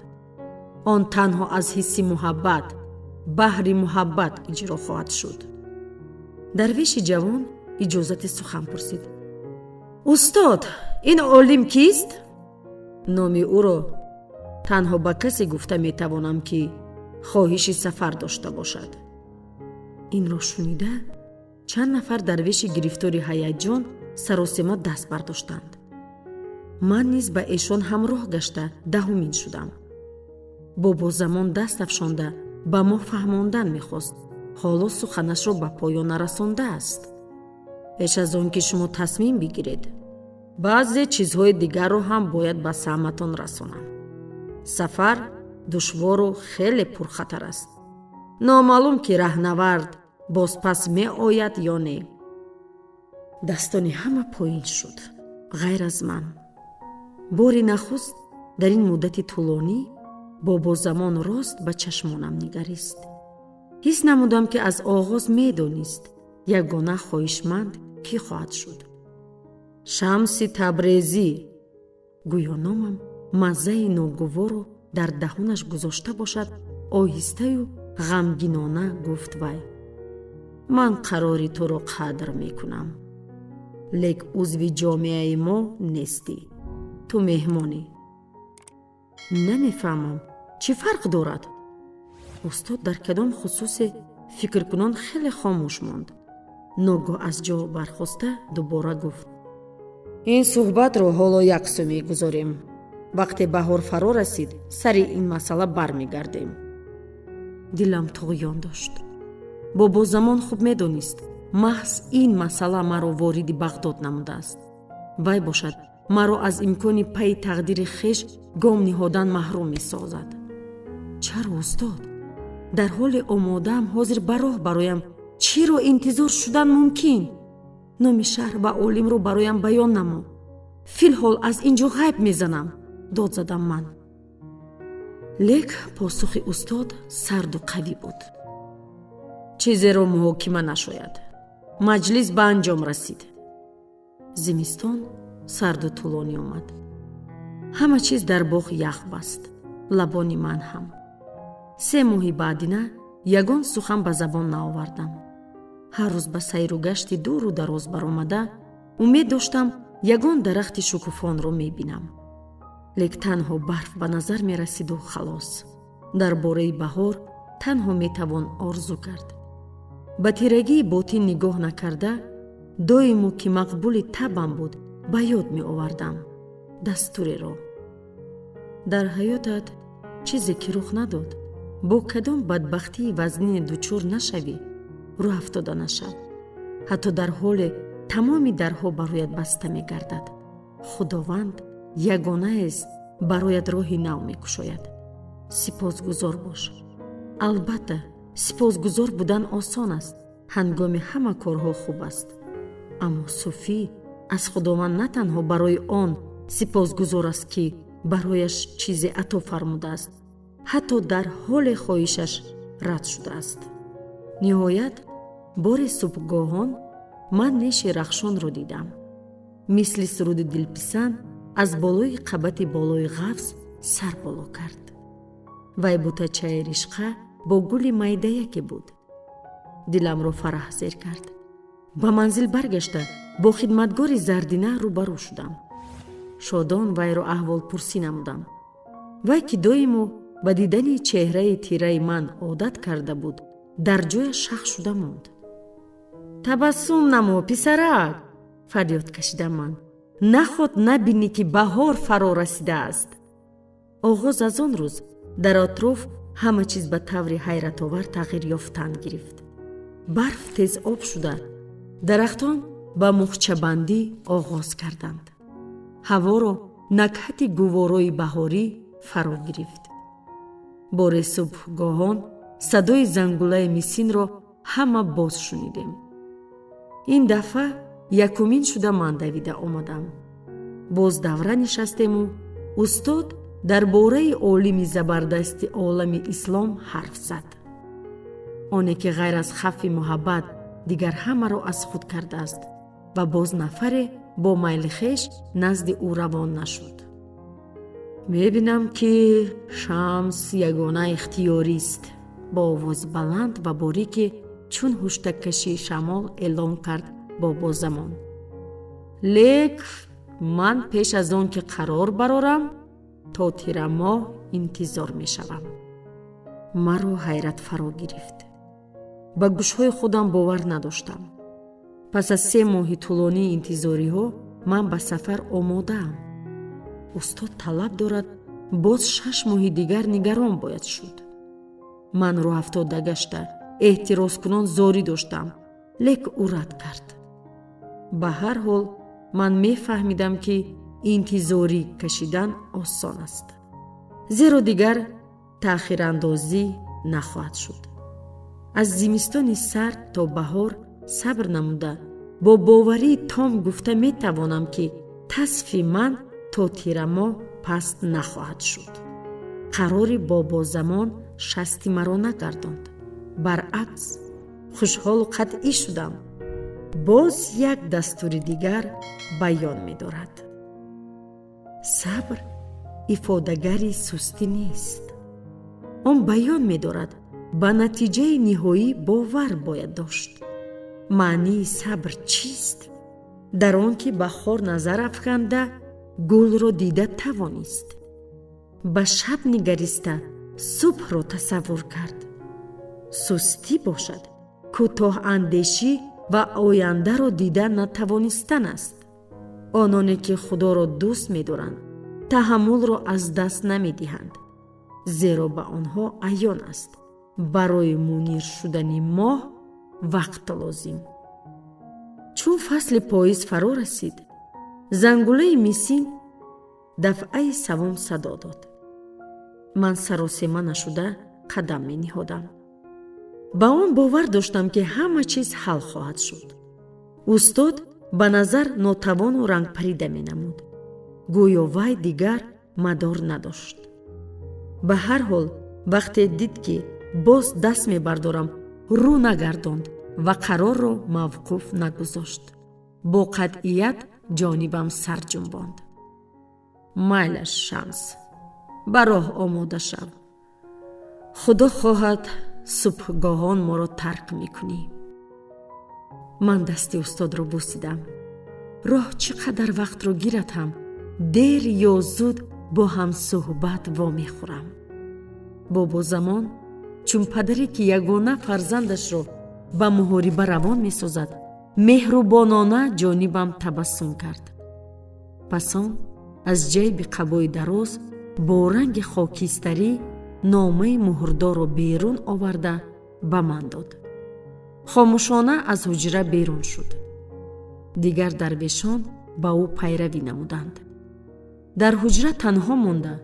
он танҳо аз ҳисси муҳаббат, баҳри муҳаббат иҷро хоҳад шуд. дарвеши ҷавон иҷозати сухан пурсид. устод, ин олим кист? номи ӯро танҳо ба касе гуфта метавонам, ки хоҳиши сафар дошта бошад. инро шунида чанд нафар дарвеши гирифтори ҳаяҷон саросема даст бардоштанд. ман низ ба эшон ҳамроҳ гашта даҳумин шудам. бобозамон даст афшонда ба мо фаҳмондан мехост, ҳоло суханашро ба поён нарасондааст. пеш аз он ки шумо тасмим бигиред, баъзе чизҳои дигарро ҳам бояд ба саҳматон расонам. Сафар душвору хеле пурхатар аст. Номаълум ки раҳнавард бозпас меояд ё не. Дастони ҳама поин шуд, ғайр аз ман. бори нахуст дар ин муддати тӯлонӣ бобозамон рост ба чашмонам нигарист. ҳис намудам ки аз оғоз медонист ягона хоҳишманд кӣ хоҳад шуд. Шамси Табрезӣ, гӯё номам маззаи ногуворо дар даҳонаш гузошта бошад, оҳистаю ғамгинона гуфт вай: ман қарори туро қадр мекунам, лек узви ҷомеаи мо нестӣ, ту меҳмонӣ. Намефаҳмам чӣ фарқ дорад? устод дар кадом хусусе фикркунон хеле хомӯш монд. ногоҳ аз ҷо бархоста дубора гуфт: ин суҳбатро ҳоло яксо мегузорем. вақте баҳор фаро расид, сари ин масъала бармегардем. дилам туғён дошт. бобозамон хуб медонист маҳз ин масъала маро вориди Бағдод намудааст. вай бошад маро аз имкони пайи тақдири хеш гом ниҳодан маҳрум месозад. чаро устод? дар ҳоли омодаам ҳозир ба роҳ бароям. чиро интизор шудан мумкин? номи шаҳр ва олимро бароям баён намо. филҳол аз ин ҷо ғайб мезанам, дод задам ман. лек посухи устод сарду қавӣ буд. чизеро муҳокима нашояд. маҷлис ба анҷом расид. зимистон сарду тӯлонӣ омад. ҳама чиз дар боғ ях баст, лабони ман ҳам. 3 моҳи баъдина ягон сухан ба забон наовардам. ҳар рӯз ба сайру гашти дуру дароз баромада умед доштам ягон дарахти шукуфонро мебинам. лек танҳо барф ба назар мерасиду халос. дар бораи баҳор танҳо метавон орзу кард. ба тирагии ботин нигоҳ накарда, доимо ки мақбули табам буд ба ёд меовардам дастуреро. дар ҳаётат чизе ки рух надод, бо кадом бадбахтии вазнин дучор нашавӣ, рӯ афтода нашав. ҳатто дар ҳоле тамоми дарҳо бароят баста мегардад. худованд ягонаест бароят роҳи нав мекушояд. сипосгузор бош. албатта сипосгузор будан осон аст, ҳангоми ҳама корҳо хуб аст. аммо суфӣ аз худованд на танҳо барои он сипосгузор аст ки барояш чизе ато фармудааст, ҳатто дар ҳоли хоҳишаш рад шудааст. ниҳоят бори субҳгоҳон ман неши рахшонро дидам. мисли суруди дилписанд аз болои қабати болои ғафз сар боло кард. вай бутачаи ришқа бо гули майдаяке буд. диламро фараҳзер кард. ба манзил баргашта бо хидматгори зардина рӯбарӯ шудам. шодон вайро аҳволпурсӣ намудам. вай ки доимо ба дидани чеҳраи тираи ман одат карда буд, дар ҷояш шах шуда монд. табассум намо писарак, фарёд кашидам ман. наход набинӣ ки баҳор фаро расидааст. оғоз аз он рӯз дар атроф ҳама чиз ба таври ҳайратовар тағйир ёфтан гирифт. барф тез об шуда, дарахтон ба мухчабандӣ оғоз карданд. ҳаворо накҳати гуворои баҳорӣ фаро гирифт. бори субҳгоҳон садои зангулаи мисинро ҳама боз шунидем. ин дафъа якумин шуда ман давида омадам. боз давра нишастему устод дар бораи олими забардасти олами ислом ҳарф зад. оне ки ғайр аз хафи муҳаббат дигар ҳамаро аз худ кардааст ва боз нафаре бо майли хеш назди ӯ равон нашуд. мебинам ки шамс ягона ихтиёрист, бо овози баланд ва борике чун ҳуштакашии шамол эълон кард бобозамон. лек ман пеш аз он ки қарор барорам, то тирамоҳ интизор мешавам. маро ҳайрат фаро гирифт. ба гӯшҳои худам бовар надоштам. пас аз 3 моҳи тӯлонии интизориҳо ман ба сафар омодаам. устод талаб дорад боз 6 моҳи дигар нигарон бояд шуд. ман роҳ афтода гашта эътирозкунон зорӣ доштам, лек ӯ рад кард. ба ҳар ҳол ман мефаҳмидам, ки интизорӣ кашидан осон аст. зеро дигар таъхирандозӣ нахоҳад шуд. аз зимистони сард то баҳор сабр намуда, бо боварии том гуфта метавонам, ки тасфи ман то тирамоҳ паст нахоҳад шуд. қарори бобозамон шасти маро нагардонд. баръакс, хушҳолу қатъӣ шудам. боз як дастури дигар баён медорад. сабр ифодагари сустӣ нест. он баён медорад, ба натиҷаи ниҳоӣ бовар бояд дошт. маънии сабр чист? дар он ки ба хор назар афканда гулро дида тавонист. ба шаб нигариста субҳро тасаввур кард. сустӣ бошад кӯтоҳандешӣ ва ояндаро дида натавонистан аст. ононе ки худоро дӯст медоранд, таҳаммулро аз даст намедиҳанд, зеро ба онҳо аён аст барои мунир шудани моҳ вақт лозим. чун фасли поиз фаро расид, зангулаи мисин дафъаи савум садо дод. ман саросема нашуда қадам мениҳодам. ба он бовар доштам, ки ҳама чиз ҳал хоҳад шуд. устод ба назар нотавону рангпарида менамуд. гӯё вай дигар мадор надошт. ба ҳар ҳол вақте дид, ки боз даст мебардорам, рӯ нагардонд ва қарорро мавқуф нагузошт. бо қатъият ҷонибам сар ҷунбонд. майлаш шамс, ба роҳ омода шав. худо хоҳад субҳгоҳон моро тарк мекунӣ. ман дасти устодро бусидам. роҳ чӣ қадар вақтро гирад ҳам дер ё зуд бо ҳам суҳбат вомехӯрам. бобозамон чун падаре, ки ягона фарзандашро ба муҳориба равон месозад, меҳрубонона ҷонибам табассум кард. пас он аз ҷайби қабои дароз бо ранги хокистарӣ номаи муҳрдорро берун оварда ба ман дод. хомӯшона аз ҳуҷра берун шуд. дигар дарвешон ба ӯ пайравӣ намуданд. дар ҳуҷра танҳо монда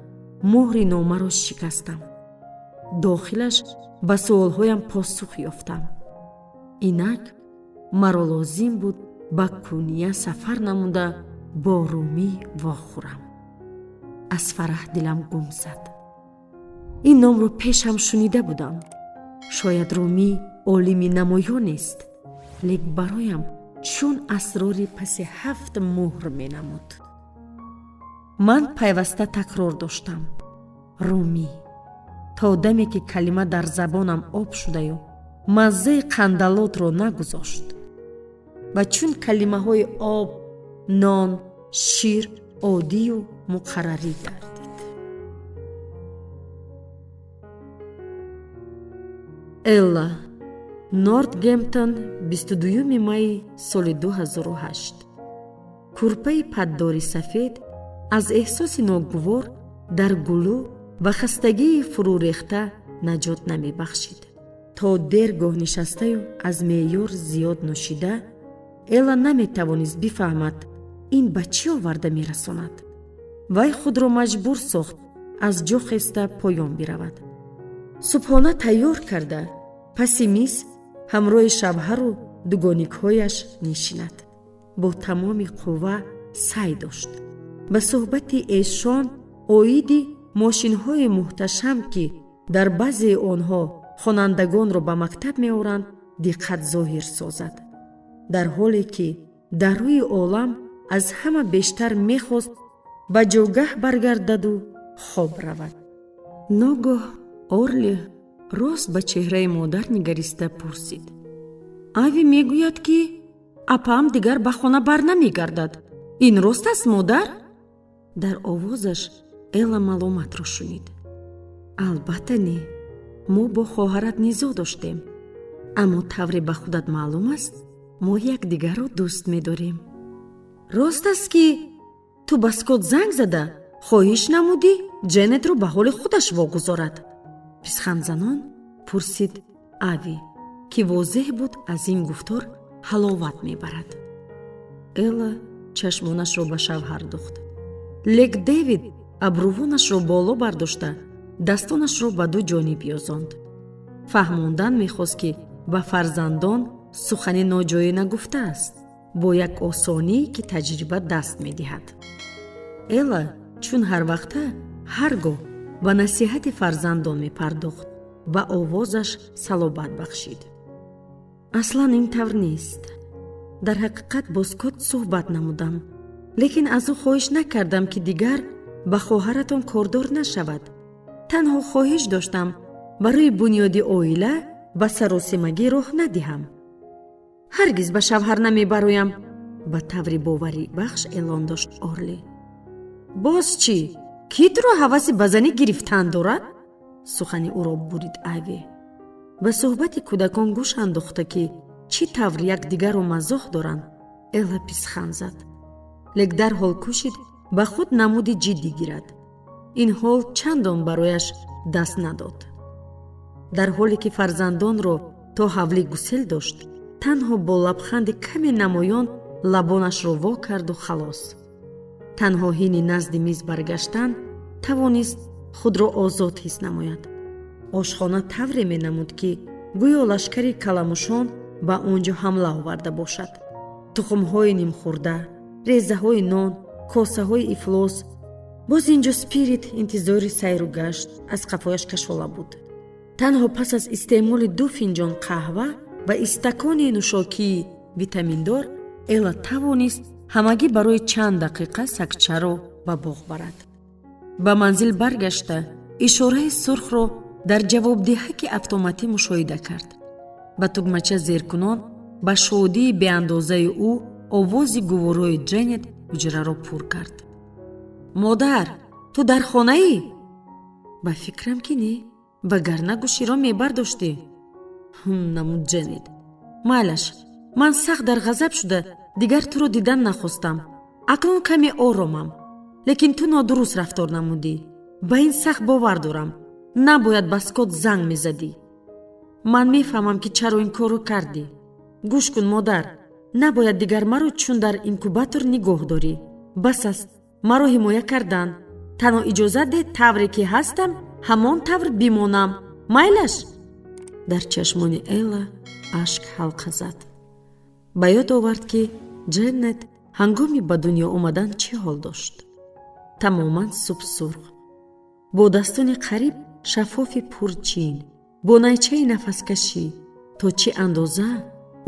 муҳри номаро шикастам. дохилаш ба суолҳоям посух ёфтам. инак маро лозим буд ба куния сафар намуда бо румӣ вохӯрам. аз фараҳ дилам гум зад. ин номро пешам шунида будам. шояд румӣ олими намоёнест, лек бароям чун асрори паси 7 муҳр менамуд. ман пайваста такрор доштам. румӣ. то даме ки калима дар забонам об шудаю маззаи қандалотро нагузошт ва чун калимаҳои об, нон, шир оддию муқаррарӣ гардид. элла, нортгемптон, 22 майи соли 2008. курпаи паддори сафед аз эҳсоси ногувор дар гулӯ ва хастагии фурӯрехта наҷот намебахшид. то дер гоҳ нишастаю аз меъёр зиёд нӯшида, элла наметавонист бифаҳмад ин ба чӣ оварда мерасонад. вай худро маҷбур сохт аз ҷо хеста поён биравад. субҳона тайёр карда, паси миз ҳамроҳи шавҳару дугоникҳояш нишинад. бо тамоми қувва сай дошт ба суҳбати эшон оиди мошинҳои муҳташам, ки дар баъзеи онҳо хонандагонро ба мактаб меоранд, диққат зоҳир созад, дар ҳоле ки дар рӯи олам аз ҳама бештар мехост ба ҷойгоҳ баргардаду хоб равад. ногоҳ орли рост ба чеҳраи модар нигариста пурсид. ави мегӯяд, ки апаам дигар ба хона барнамегардад. ин рост аст, модар? дар овозаш элла маломатро шунид. албатта не, мо бо хоҳарат низоъ доштем, аммо тавре ба худат маълум аст, мо якдигарро дӯст медорем. рост аст, ки ту ба скот занг зада хоҳиш намудӣ ҷенетро ба ҳоли худаш вогузорад? писхандзанон пурсид ави, ки возеҳ буд аз ин гуфтор ҳаловат мебарад. элла чашмонашро ба шавҳар дохт. лек Дэвид абрувонашро боло бардошта, дастонашро ба ду ҷониб ёзонд. фаҳмондан мехост ки ба фарзандон сухани ноҷое нагуфтааст, бо як осонӣ ки таҷриба даст медиҳад. эла чун ҳарвақта ҳар гоҳ ба насиҳати фарзандон мепардохт, ба овозаш салобат бахшид. аслан ин тавр нест. дар ҳақиқат бо Скотт суҳбат намудам, лекин аз ӯ хоҳиш накардам ки дигар ба хоҳаратон кордор нашавад. танҳо хоҳиш доштам барои бунёди оила ба саросимагӣ роҳ надиҳам. ҳаргиз ба шавҳар намебароям, ба таври боварибахш эълон дошт Орли. боз чӣ? китро ҳаваси ба занӣ гирифтан дорад? сухани ӯро бурид Айви. ба суҳбати кӯдакон гӯш андохта ки чӣ тавр якдигарро мазоҳ доранд, эла писханд зад. лек дарҳол кӯшид ба худ намуди ҷиддӣ гирад. ин ҳол чандон барояш даст надод. дар ҳоле ки фарзандонро то ҳавлӣ гусел дошт, танҳо бо лабханди каме намоён лабонашро во карду халос. танҳо ҳини назди миз баргаштан тавонист худро озод ҳис намояд. ошхона тавре менамуд ки гӯё лашкари каламушон ба он ҷо ҳамла оварда бошад. тухмҳои нимхӯрда, резаҳои нон, косаҳои ифлос. боз ин ҷо Спирит интизори сайру гашт аз қафояш кашола буд. танҳо пас аз истеъмоли 2 финҷон қаҳва ва истакони нӯшокии витаминдор, эла тавонист ҳамагӣ барои чанд дақиқа сагчаро ба боғ барад. ба манзил баргашта ишораи сурхро дар ҷавобдиҳаки автоматӣ мушоҳида кард. ба тугмача зеркунон ба шодии беандозаи ӯ овози гуворои Ҷенет ҳуҷраро пур кард. модар, ту дар хонаӣ? ба фикрам ки не, вагарна гӯширо мебардоштӣ. намуд Ҷенет. майлаш, ман сахт дар ғазаб шуда дигар туро дидан нахостам. акнун каме оромам, лекин ту нодуруст рафтор намудӣ. ба ин сахт бовар дорам. набояд ба Скотт занг мезадӣ. ман мефаҳмам ки чаро ин корро кардӣ. гӯш кун модар, набояд дигар маро чун дар инкубатор нигоҳ дорӣ. бас аст маро ҳимоя кардан. танҳо иҷозат деҳ тавре ки ҳастам ҳамон тавр бимонам. майлаш? дар чашмони Эла ашк ҳалқа зад. ба ёд овард ки Ҷенет ҳангоми ба дунё омадан чӣ ҳол дошт. тамоман субсурх, бо dastoни қариб шаффофи пурчин, бо найчаи нафаскашӣ. то чӣ андоза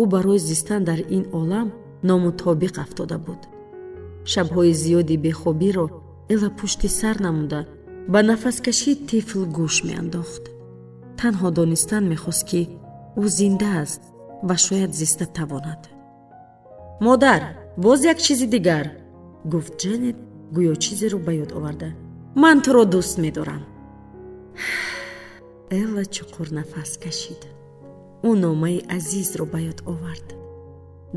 ӯ барои зистан дар ин олам номутобиқ афтода буд. шабҳои зиёди бехобиро Эла пушти сар намуда ба нафаскашии тифл гӯш меандохт. танҳо донистан мехост ки ӯ зинда аст ва шояд зиста тавонад. модар, боз як чизи дигар, гуфт Ҷенет гӯё чизеро ба ёд оварда. ман туро дӯст медорам. Эла чуқур нафас кашид. ӯ номаи азизро ба ёд овард.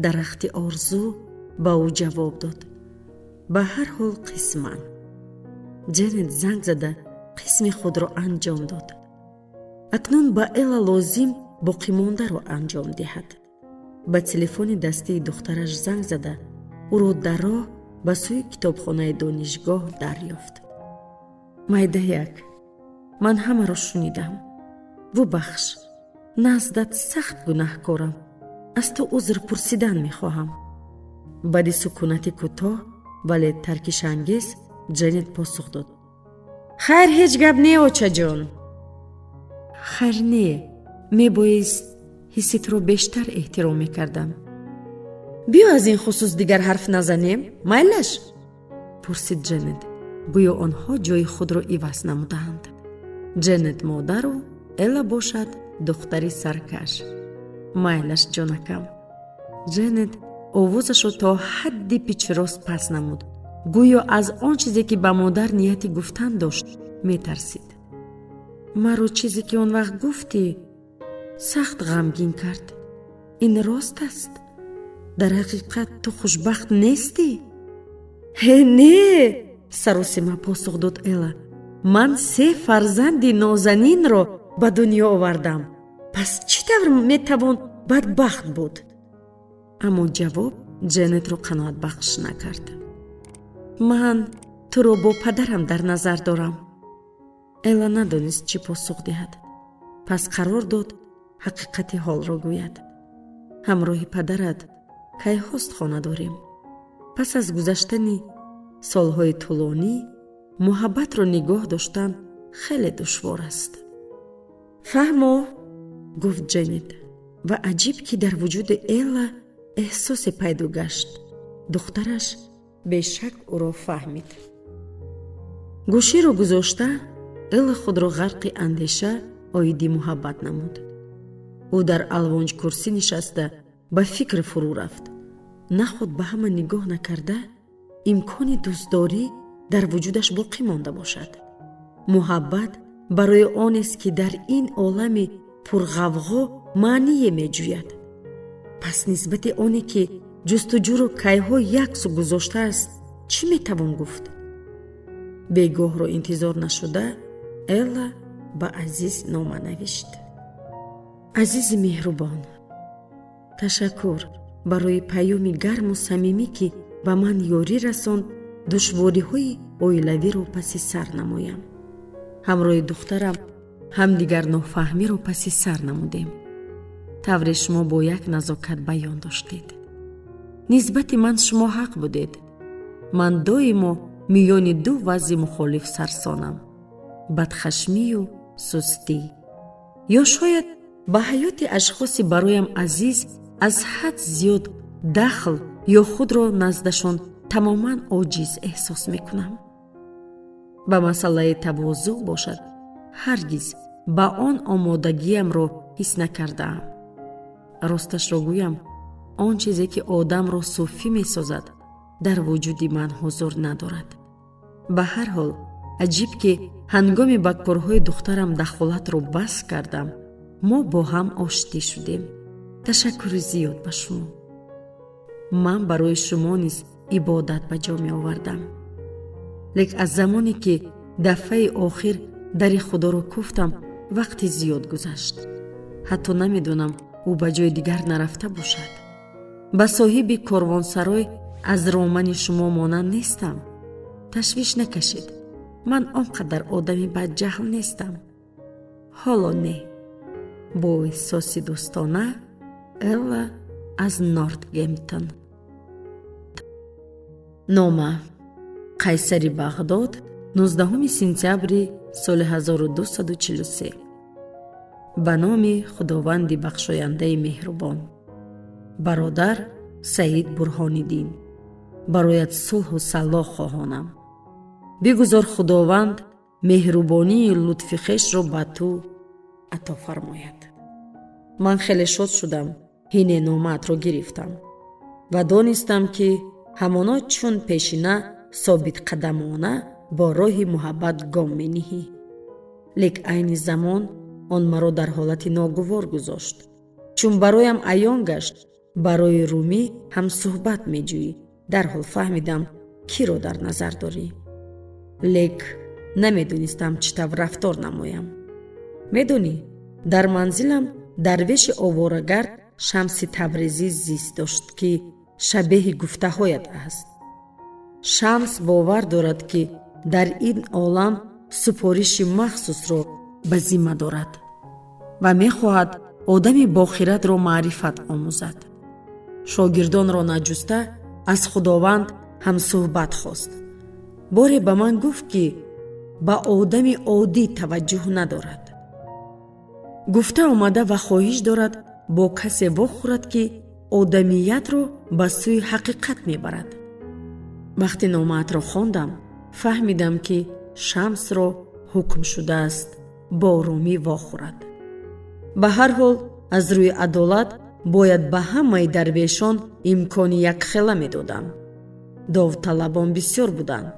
дарахти орзу ба ӯ ҷавоб дод. ба ҳар ҳол қисман. Ҷенет занг зада қисми худро анҷом дод. акнун ба Эла лозим боқимондаро анҷом диҳад. ба телефони дастии духтараш занг зада ӯро дар роҳ ба сӯи китобхонаи донишгоҳ дарёфт. майдаяк, ман ҳамаро шунидам. вубахш, наздат сахт гунаҳкорам. аз ту узр пурсидан мехоҳам. баъди сукунати кӯтоҳ вале таркишангез Ҷенет посух дод. хайр, ҳеҷ гап не очаҷон. хайр не, мебоист ҳисситро бештар эҳтиром мекардам. биё аз ин хусус дигар ҳарф назанем, майлаш? пурсид Ҷенет, гӯё онҳо ҷои худро иваз намудаанд. Ҷенет модару Эла бошад духтари саркаш. майлаш ҷонакам. Ҷенет овозашро то ҳадди пичрост пас намуд. гӯё аз он чизе ки ба модар нияти гуфтан дошт метарсид. маро чизе ки он вақт гуфтӣ сахт ғамгин кард. ин рост аст? дар ҳақиқат ту хушбахт нестӣ? не, саросима посух дод Эла. ман 3 фарзанди нозанинро ба дунё овардам. пас чӣ тавр метавон бадбахт буд? аммо ҷавоб ҷенетро қаноатбахш накард. ман туро бо падарам дар назар дорам. эла надонист чӣ посух диҳад. пас қарор дод ҳақиқати ҳолро гӯяд. ҳамроҳи падарат кайҳост хона дорем. пас аз гузаштани солҳои тӯлонӣ муҳаббатро нигоҳ доштан хеле душвор аст. фаҳмо, гуфт Ҷенет, ва аҷиб ки дар вуҷуди Элла эҳсосе пайдо гашт. духтараш бешак ӯро фаҳмид. гӯширо гузошта, Элла худро ғарқи андеша оиди муҳаббат намуд. ӯ дар алвонҷ курсӣ нишаста ба фикр фурӯ рафт. на худ ба ҳама нигоҳ накарда имкони дӯстдорӣ дар вуҷудаш боқӣ монда бошад. муҳаббат барои онест ки дар ин олами пурғавғо маъние меҷӯяд. пас нисбати оне ки ҷустуҷӯро кайҳо яксу гузоштааст чӣ метавон гуфт? бегоҳро интизор нашуда, Элла ба Азиз нома навишт. азизи меҳрубон, ташаккур барои паёми гарму самимӣ ки ба ман ёрӣ расонд душвориҳои оилавиро паси сар намоям. ҳамроҳи духтарам ҳамдигар нофаҳмиро паси сар намудем. тавре шумо бо як назокат баён доштед. нисбати ман шумо ҳақ будед. ман доимо миёни ду вазъи мухолиф сарсонам: бадхашмию сустӣ. ё шояд ба ҳаёти ашхоси бароям азиз аз ҳад зиёд дахл ё худро наздашон тамоман оҷиз эҳсос мекунам. ба масъалаи тавозуъ бошад, ҳаргиз ба он омодагиамро ҳис накардаам. росташро гӯям, он чизе ки одамро суфӣ месозад, дар вуҷуди ман ҳузур надорад. ба ҳар ҳол, аҷиб ки ҳангоми ба корҳои духтарам дахолатро бас кардам, мо бо ҳам оштӣ шудем. ташаккури зиёд ба шумо. ман барои шумо низ ибодат ба ҷо меовардам. лек аз замоне ки дафъаи охир дари худоро куфтам, вақти зиёд гузашт. ҳатто намедонам ӯ ба ҷои дигар нарафта бошад. ба соҳиби корвонсарой аз романи шумо монанд нестам. ташвиш накашед. ман он қадар одами бадҷаҳл нестам. ҳоло не. бо эҳсоси дӯстона, Элла аз Нортгемптон. нома: қайсари бағдод, 19 сентябри соли 1243. ба номи худованди бахшояндаи меҳрубон. бародар Саид Бурҳониддин, бароят сулҳу салоҳ хоҳонам. бигузор худованд меҳрубонии лутфи хешро ба ту ато фармояд. ман хеле шод шудам ҳине номаатро гирифтам ва донистам ки ҳамоно чун пешина собитқадамона бо роҳи муҳаббат гом мениҳӣ. лек айни замон он маро дар ҳолати ногувор гузошт. чун бароям аён гашт барои румӣ ҳамсӯҳбат меҷӯӣ, дарҳол фаҳмидам киро дар назар дорӣ. лек намедонистам чӣ тавр рафтор намоям. медонӣ, дар манзилам дарвеши оворагард Шамси Табризӣ зист дошт ки шабеҳи гуфтаҳоят аст. Шамс бовар дорад ки дар ин олам супориши махсусро ба зимма дорад ва мехоҳад одами бохиратро маърифат омӯзад. шогирдонро наҷуста аз Худованд ҳамсӯҳбат хост. боре ба ман гуфт ки ба одами оддӣ таваҷҷӯҳ надорад. гуфта омада ва хоҳиш дорад бо касе вохӯрад ки одамиятро ба сӯи ҳақиқат мебарад. вақти номаатро хондам, фаҳмидам ки Шамсро ҳукм шудааст бо оромӣ вохӯрад. ба ҳар ҳол аз рӯи адолат бояд ба ҳамаи дарвешон имкони якхела медодам. довталабон бисёр буданд,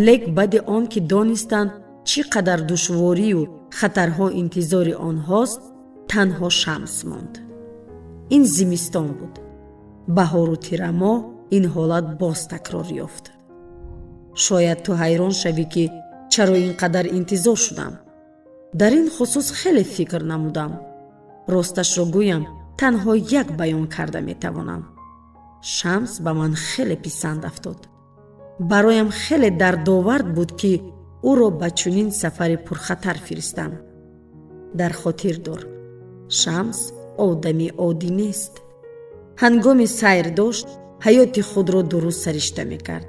лек баъди он ки донистанд чӣ қадар душворию хатарҳо интизори онҳост, танҳо Шамс монд. ин зимистон буд. баҳору тирамоҳ ин ҳолат боз такрор ёфт. шояд ту ҳайрон шавӣ ки чаро ин қадар интизор шудам. дар ин хусус хеле фикр намудам. росташро гӯям, танҳо як баён карда метавонам. шамс ба ман хеле писанд афтод. бароям хеле дардовард буд ки ӯро ба чунин сафари пурхатар фиристам. дар хотир дор, шамс одами оддӣ нест. ҳангоми сайр дошт, ҳаёти худро дуруст саришта мекард.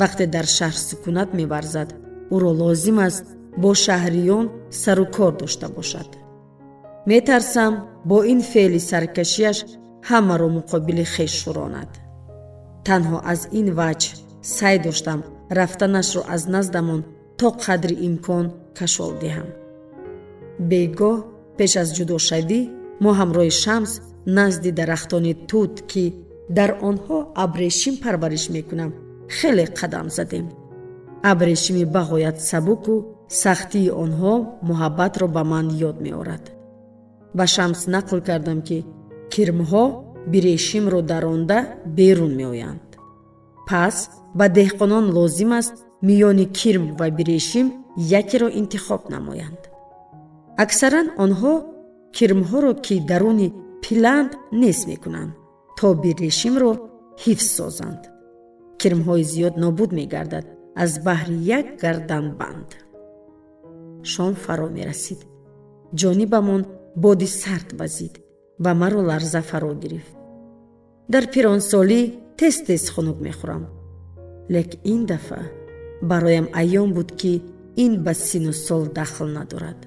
вақте дар шаҳр сукунат меварзад, ӯро лозим аст бо шаҳриён сару кор дошта бошад. метарсам бо ин феъли саркашиаш ҳамаро муқобили хеш шуронад. танҳо аз ин ваҷҳ сай доштам рафтанашро аз наздамон то қадри имкон кашол диҳам. бегоҳ пеш аз ҷудошавӣ мо ҳамроҳи шамс назди дарахтони тут, ки дар онҳо абрешим парвариш мекунам, хеле қадам задем. абрешими бағоят сабуку сахтии онҳо муҳаббатро ба ман ёд меорад. ба шамс нақл кардам ки кирмҳо бирешимро даронда берун меоянд. пас ба деҳқонон лозим аст миёни кирм ва бирешим якеро интихоб намоянд. аксаран онҳо кирмҳоро ки даруни пиланд нест мекунанд, то бирешимро ҳифз созанд. кирмҳои зиёд нобуд мегардад аз баҳри як гарданбанд. шом фаро мерасид. ҷонибамон боди сард вазид ва маро ларза фаро гирифт. дар пиронсолӣ тез тез хунук мехӯрам. лек ин дафъа бароям айён буд ки ин ба сину сол дахл надорад.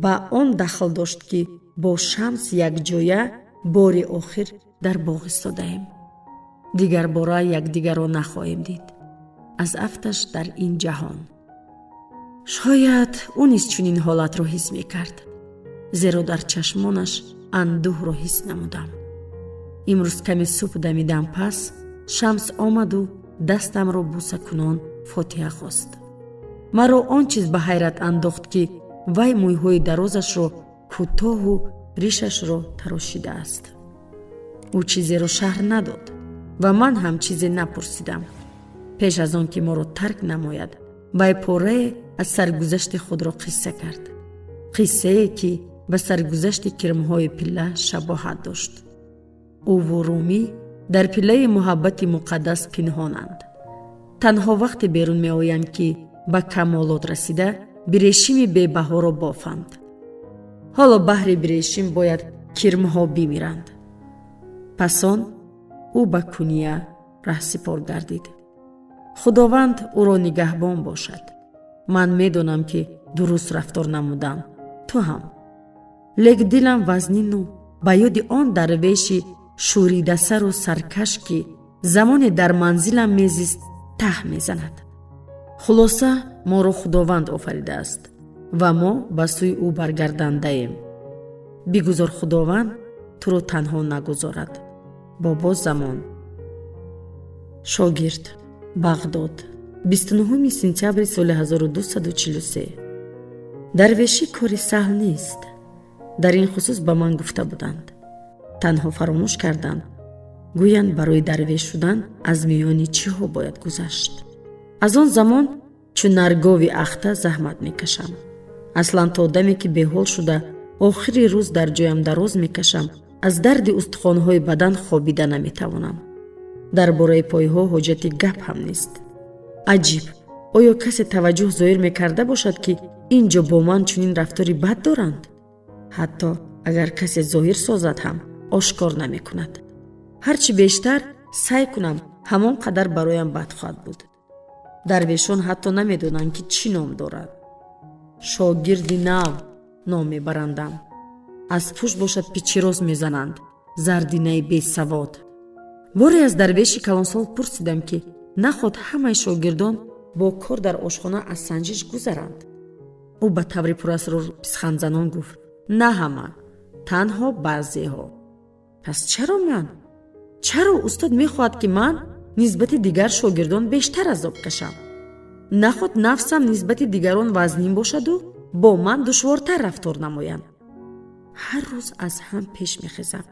ба он дахл дошт ки бо шамс якҷоя бори охир дар боғ истодаем. дигар бора якдигарро нахоҳем дид аз афташ дар ин ҷаҳон. шояд ӯ низ чунин ҳолатро ҳис мекард, зеро дар чашмонаш андӯҳро ҳис намудам. имрӯз каме субҳ дамидан пас шамс омаду дастамро буса кунон фотиҳа хост. маро он чиз ба ҳайрат андохт ки вай мӯйҳои дарозашро кӯтоҳу ришашро тарошидааст. ӯ чизеро шаҳр надод ва ман ҳам чизе напурсидам. пеш аз он ки моро тарк намояд, вай порае аз саргузашти худро қисса кард. қиссае ки ба саргузашти кирмҳои пилла шабоҳат дошт. ӯву румӣ дар пиллаи муҳаббати муқаддас пинҳонанд. танҳо вақте берун меоянд ки ба камолот расида бирешими бебаҳоро бофанд. ҳоло баҳри бирешим бояд кирмҳо бимиранд. пас он ӯ ба куния раҳсипор гардид. худованд ӯро нигаҳбон бошад. ман медонам ки дуруст рафтор намудам, ту ҳам. лек дилам вазнину ба ёди он дарвеши шӯридасару саркаш ки замоне дар манзилам мезист таҳ мезанад. хулоса моро худованд офаридааст ва мо ба сӯи ӯ баргардандаем. бигузор худованд туро танҳо нагузорад. бобо замон. шогирд, бағдод, 29 сентябри соли 1243. дарвешӣ кори саҳл нест. дар ин хусус ба ман гуфта буданд. танҳо фаромӯш карданд гӯянд барои дарвеш шудан аз миёни чиҳо бояд гузашт. аз он замон чун наргови ахта заҳмат мекашам. аслан то даме ки беҳол шуда охири рӯз дар ҷоям дароз мекашам, аз дарди устухонҳои бадан хобида наметавонам. дар бораи пойҳо ҳоҷати гап ҳам нест. аҷиб, оё касе таваҷҷӯҳ зоҳир мекарда бошад ки ин ҷо бо ман чунин рафтори бад доранд? ҳатто агар касе зоҳир созад ҳам ошкор намекунад. ҳарчи бештар сай кунам, ҳамон қадар бароям бад хоҳад буд. дарвешон ҳатто намедонанд ки чӣ ном дорад. шогирди нав ном мебарандам. аз пушт бошад пичироз мезананд, зардинаи бесавод. боре аз дарвеши калонсол пурсидам ки наход ҳамаи шогирдон бо кор дар ошхона аз санҷиш гузаранд. ӯ ба таври пурасрор писхандзанон гуфт: на ҳама, танҳо баъзеҳо. пас чаро ман? чаро устод мехоҳад ки ман нисбати дигар шогирдон бештар азоб кашам? наход нафсам нисбати дигарон вазнин бошаду бо ман душвортар рафтор намоянд. ҳар рӯз аз ҳам пеш мехезам,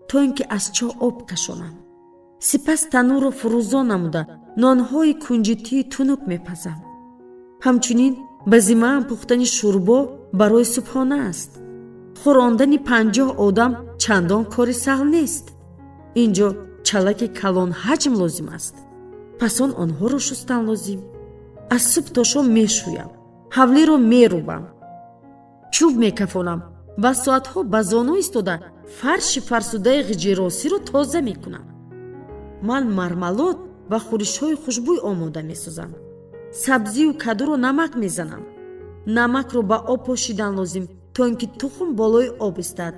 то ин ки аз чоҳ об кашонам. сипас танӯрро фурӯзон намуда нонҳои кунҷитии тунук мепазам. ҳамчунин ба зиммаам пухтани шӯрбо барои субҳона аст. хӯрондани 50 одам чандон кори саҳл нест. инҷо чалаки калон ҳаҷм лозим аст. пас он онҳоро шустан лозим. аз субҳ то шом мешӯям, ҳавлиро мерӯбам, чӯб мекафонам ва соатҳо ба зоно истода фарши фарсудаи ғиҷиросиро тоза мекунам. ман мармалод ва хӯришҳои хушбӯй омода месозам. сабзию кадуро намак мезанам. намакро ба об пошидан лозим, то ин ки тухм болои об истад.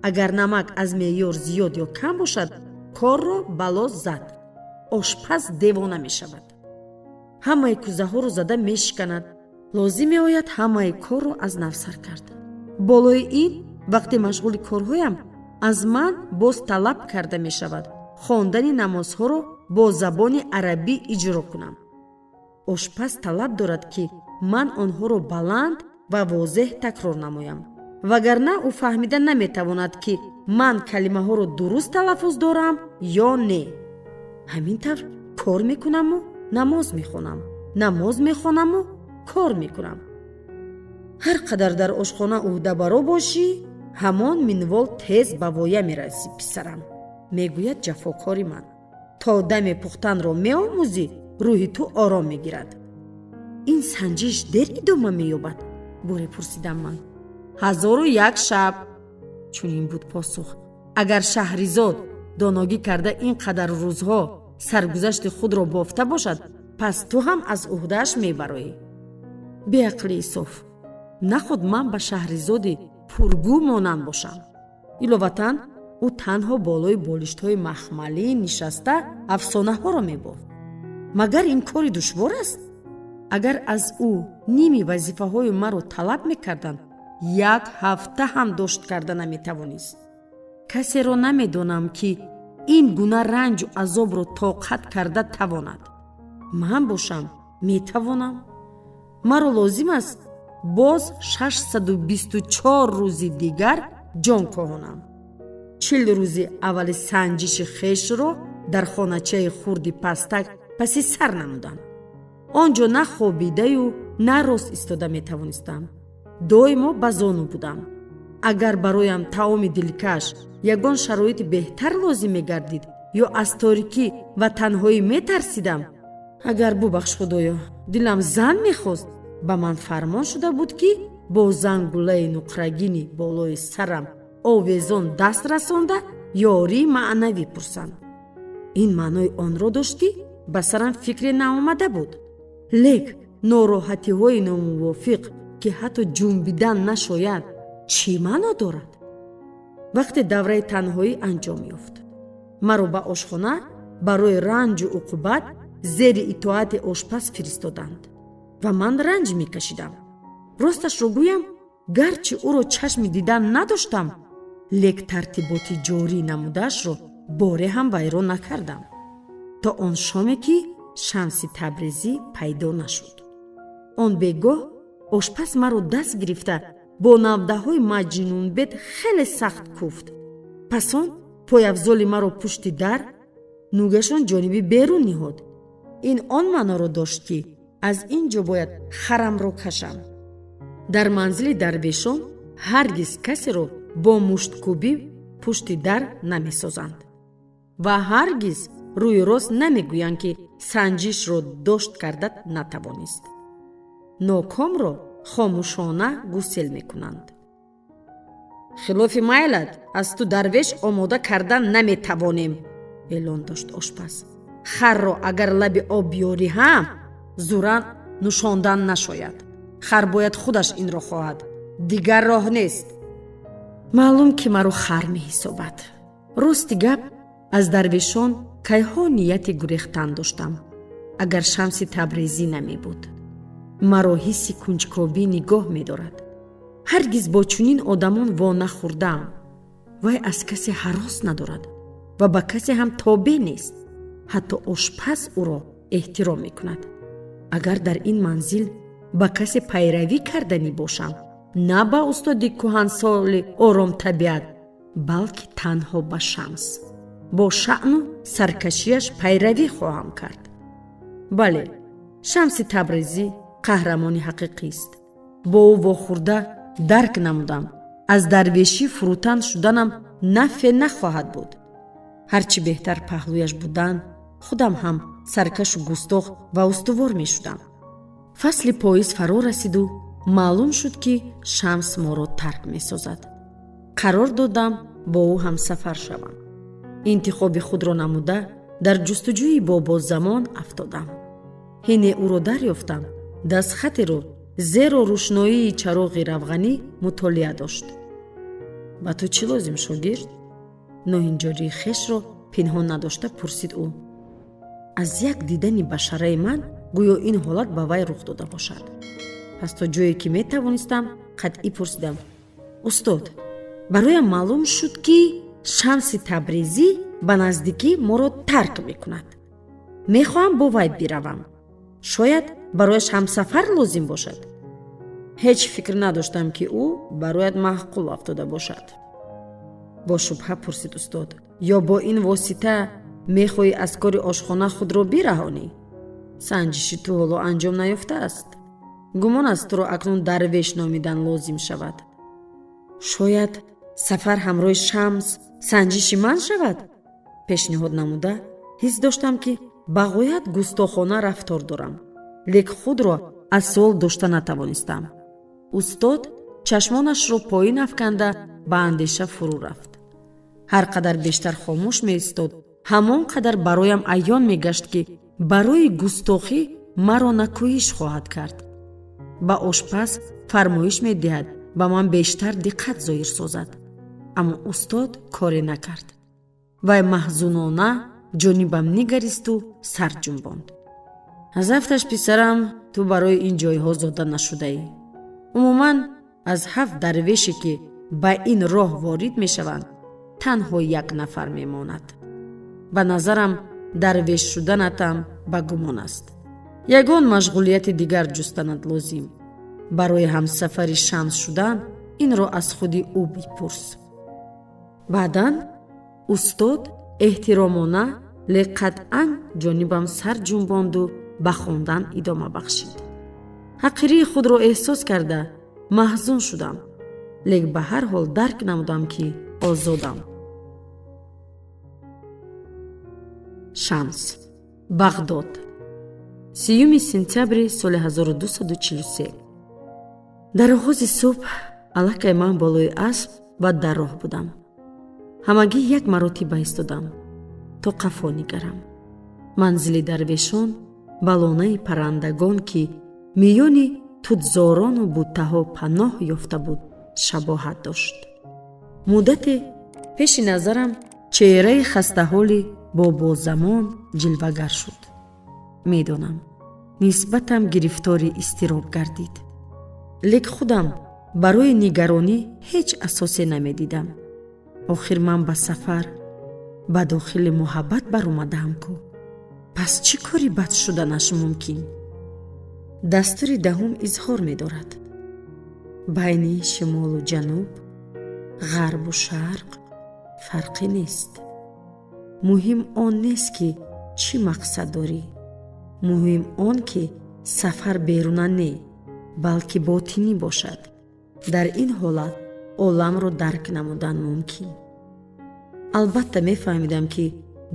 агар намак аз меъёр зиёд ё кам бошад, корро бало зад. ошпаз девона мешавад. ҳамаи кӯзаҳоро зада мешиканад. лозим меояд ҳамаи корро аз нав сар кард. болои ин вақте машғули корҳоям аз ман боз талаб карда мешавад хондани намозҳоро бо забони арабӣ иҷро кунам. ошпаз талаб дорад ки ман онҳоро баланд ва возеҳ такрор намоям. вагарна ӯ фаҳмида наметавонад ки ман калимаҳоро дуруст талаффуз дорам ё не. ҳамин тавр кор мекунаму намоз мехонам, намоз мехонаму кор мекунам. ҳар қадар дар ошхона ӯҳдабаро бошӣ, ҳамон минвол тез ба воя мерасӣ писарам, мегӯяд ҷафокори ман. то даме пухтанро меомӯзӣ, рӯҳи ту ором мегирад. ин санҷиш дер идома меёбад? боре пурсидам ман. 1001 шаб. чунин буд посух. агар шаҳризод доногӣ карда ин қадар рӯзҳо саргузашти худро бофта бошад, пас ту ҳам аз уҳдааш мебароӣ. беақли исоф, нахуд ман ба шаҳризоди пургӯ монанд бошам. иловатан ӯ танҳо болои болиштҳои махмалӣ нишаста афсонаҳоро мебофт. магар ин кори душвор аст? агар аз ӯ ними вазифаҳои маро талаб мекарданд, 1 ҳафта ҳам дошт карда наметавонист. касеро намедонам ки ин гуна ранҷу азобро тоқат карда тавонад. ман бошам метавонам. маро лозим аст боз 624 рӯзи дигар ҷон коҳонам. 40 рӯзи аввали санҷиши хешро дар хоначаи хурди пастак паси сар намудам. он ҷо на хобидаю на рост истода метавонистам. доимо ба зону будам. агар бароям таоми дилкаш ягон шароити беҳтар лозим мегардид ё аз торикӣ ва танҳоӣ метарсидам, агар бубахш худоё, дилам зан мехост, ба ман фармон шуда буд ки бо зангулаи нуқрагини болои сарам овезон даст расонда ёрии маънавӣ пурсанд. ин маънои онро дошт ки ба сарам фикре наомада буд. лек нороҳатиҳои номувофиқ ки ҳатто ҷунбидан нашояд чӣ маъно дорад? вақте давраи танҳоӣ анҷом ёфт, маро ба ошхона барои ранҷу уқубат зери итоати ошпаз фиристоданд ва ман ранҷ мекашидам. росташро гӯям, гарчи ӯро чашми дидан надоштам, лек тартиботи ҷорӣ намудаашро боре ҳам вайрон накардам, то он шоме ки Шамси Табризӣ пайдо нашуд. он бегоҳ ошпаз маро даст гирифта бо навдаҳои маҷнунбед хеле сахт куфт. пас он пойафзоли маро пушти дар, нӯгашон ҷониби берун ниҳод. ин он маъноро дошт ки аз ин ҷо бояд харамро кашам. дар манзили дарвешон ҳаргиз касеро бо мушткӯбӣ пушти дар намесозанд ва ҳаргиз рӯи рост намегӯянд ки санҷишро дошт карда натавонист. нокомро хомӯшона гусел мекунанд. хилофи майлат аз ту дарвеш омода карда наметавонем, эълон дошт ошпаз. харро агар лаби об биёрӣ ҳам зуран нӯшондан нашояд. хар бояд худаш инро хоҳад, дигар роҳ нест. маълум ки маро хар меҳисобад. рости гап, аз дарвешон кайҳо нияти гурехтан доштам, агар Шамси Табризӣ намебуд. маро ҳисси кунҷкобӣ нигоҳ медорад. ҳаргиз бо чунин одамон во нахӯрдаам. вай аз касе ҳарос надорад ва ба касе ҳам тобеъ нест. ҳатто ошпаз ӯро эҳтиром мекунад. агар дар ин манзил ба касе пайравӣ карданӣ бошам, на ба устоди кӯҳансоли оромтабиат, балки танҳо ба Шамс, бо шаъну саркашиаш пайравӣ хоҳам кард. бале, Шамси Табризӣ қаҳрамони ҳақиқист. бо ӯ вохӯрда дарк намудам, аз дарвешӣ фурӯтан шуданам нафъе нахоҳад буд. ҳарчи беҳтар паҳлӯяш буданд, худам ҳам саркашу густох ва устувор мешудам. фасли поиз фаро расиду маълум шуд ки Шамс моро тарк месозад. қарор додам бо ӯ ҳамсафар шавам. интихоби худро намуда дар ҷустуҷӯи бобозамон афтодам. ҳине ӯро дарёфтам. дастхатеро зеро рӯшноии чароғи равғанӣ мутолиа дошт. ба ту чӣ лозим, шогирд? ноҳинҷории хешро пинҳон надошта пурсид ӯ. аз як дидани башараи ман гӯё ин ҳолат ба вай рух дода бошад. пас то ҷое ки метавонистам қатъӣ пурсидам: устод, бароям маълум шуд ки Шамси Табризӣ ба наздикӣ моро тарк мекунад. мехоҳам бо вай биравам. шояд барояш ҳамсафар лозим бошад. ҳеҷ фикр надоштам ки ӯ барояд маъқул афтода бошад. бо шубҳа пурсид устод: ё бо ин восита мехоҳӣ аз кори ошхона худро бираҳонӣ? санҷиши ту ҳоло анҷом наёфтааст. гумон аст туро акнун дарвеш номидан лозим шавад. шояд сафар ҳамроҳи Шамс санҷиши ман шавад? пешниҳод намуда ҳис доштам ки ба ғоят густохона рафтор дорам, лек худро аз суол дошта натавонистам. устод чашмонашро поин афканда ба андеша фурӯ рафт. ҳар қадар бештар хомӯш меистод, ҳамон қадар бароям аён мегашт ки барои густохӣ маро накӯиш хоҳад кард. ба ошпаз фармоиш медиҳад ба ман бештар диққат зоҳир созад. аммо устод коре накард. вай маҳзунона ҷонибам нигаристу сар ҷунбонд. аз ҳафташ писарам, ту барои ин ҷойҳо зода нашудаӣ. умуман аз 7 дарвеше ки ба ин роҳ ворид мешаванд, танҳо як нафар мемонад. ба назарам дарвеш шуданатам ба гумон аст. ягон машғулияти дигар ҷустанат лозим. барои ҳамсафари Шамс шудан инро аз худи ӯ бипурс. баъдан устод эҳтиромона лек қатъан ҷонибам сар ҷунбонду ба хондан идома бахшид. ҳақирии худро эҳсос карда маҳзун шудам, лек ба ҳар ҳол дарк намудам ки озодам. Шамс, Бағдод, 3 сентябри соли 1243. дар оғози субҳ аллакай ман болои асб ва дар роҳ будам. ҳамагӣ як маротиба истодам то қафо нигарам. манзили дарвешон ба лонаи паррандагон ки миёни тутзорону буттаҳо паноҳ ёфта буд шабоҳат дошт. муддате пеши назарам чеҳраи хастаҳоли бобозамон ҷилвагар шуд. медонам нисбатам гирифтори изтироб гардид, лек худам барои нигаронӣ ҳеҷ асосе намедидам. охир ман ба сафар ба дохили муҳаббат баромадаам ку. пас чӣ кори бад шуданаш мумкин? дастури даҳум изҳор медорад: байни шимолу ҷануб, ғарбу шарқ фарқе нест. муҳим он нест ки чӣ мақсад дорӣ. муҳим он ки сафар беруна не, балки ботинӣ бошад. дар ин ҳолат оламро дарк намудан мумкин. албатта мефаҳмидам ки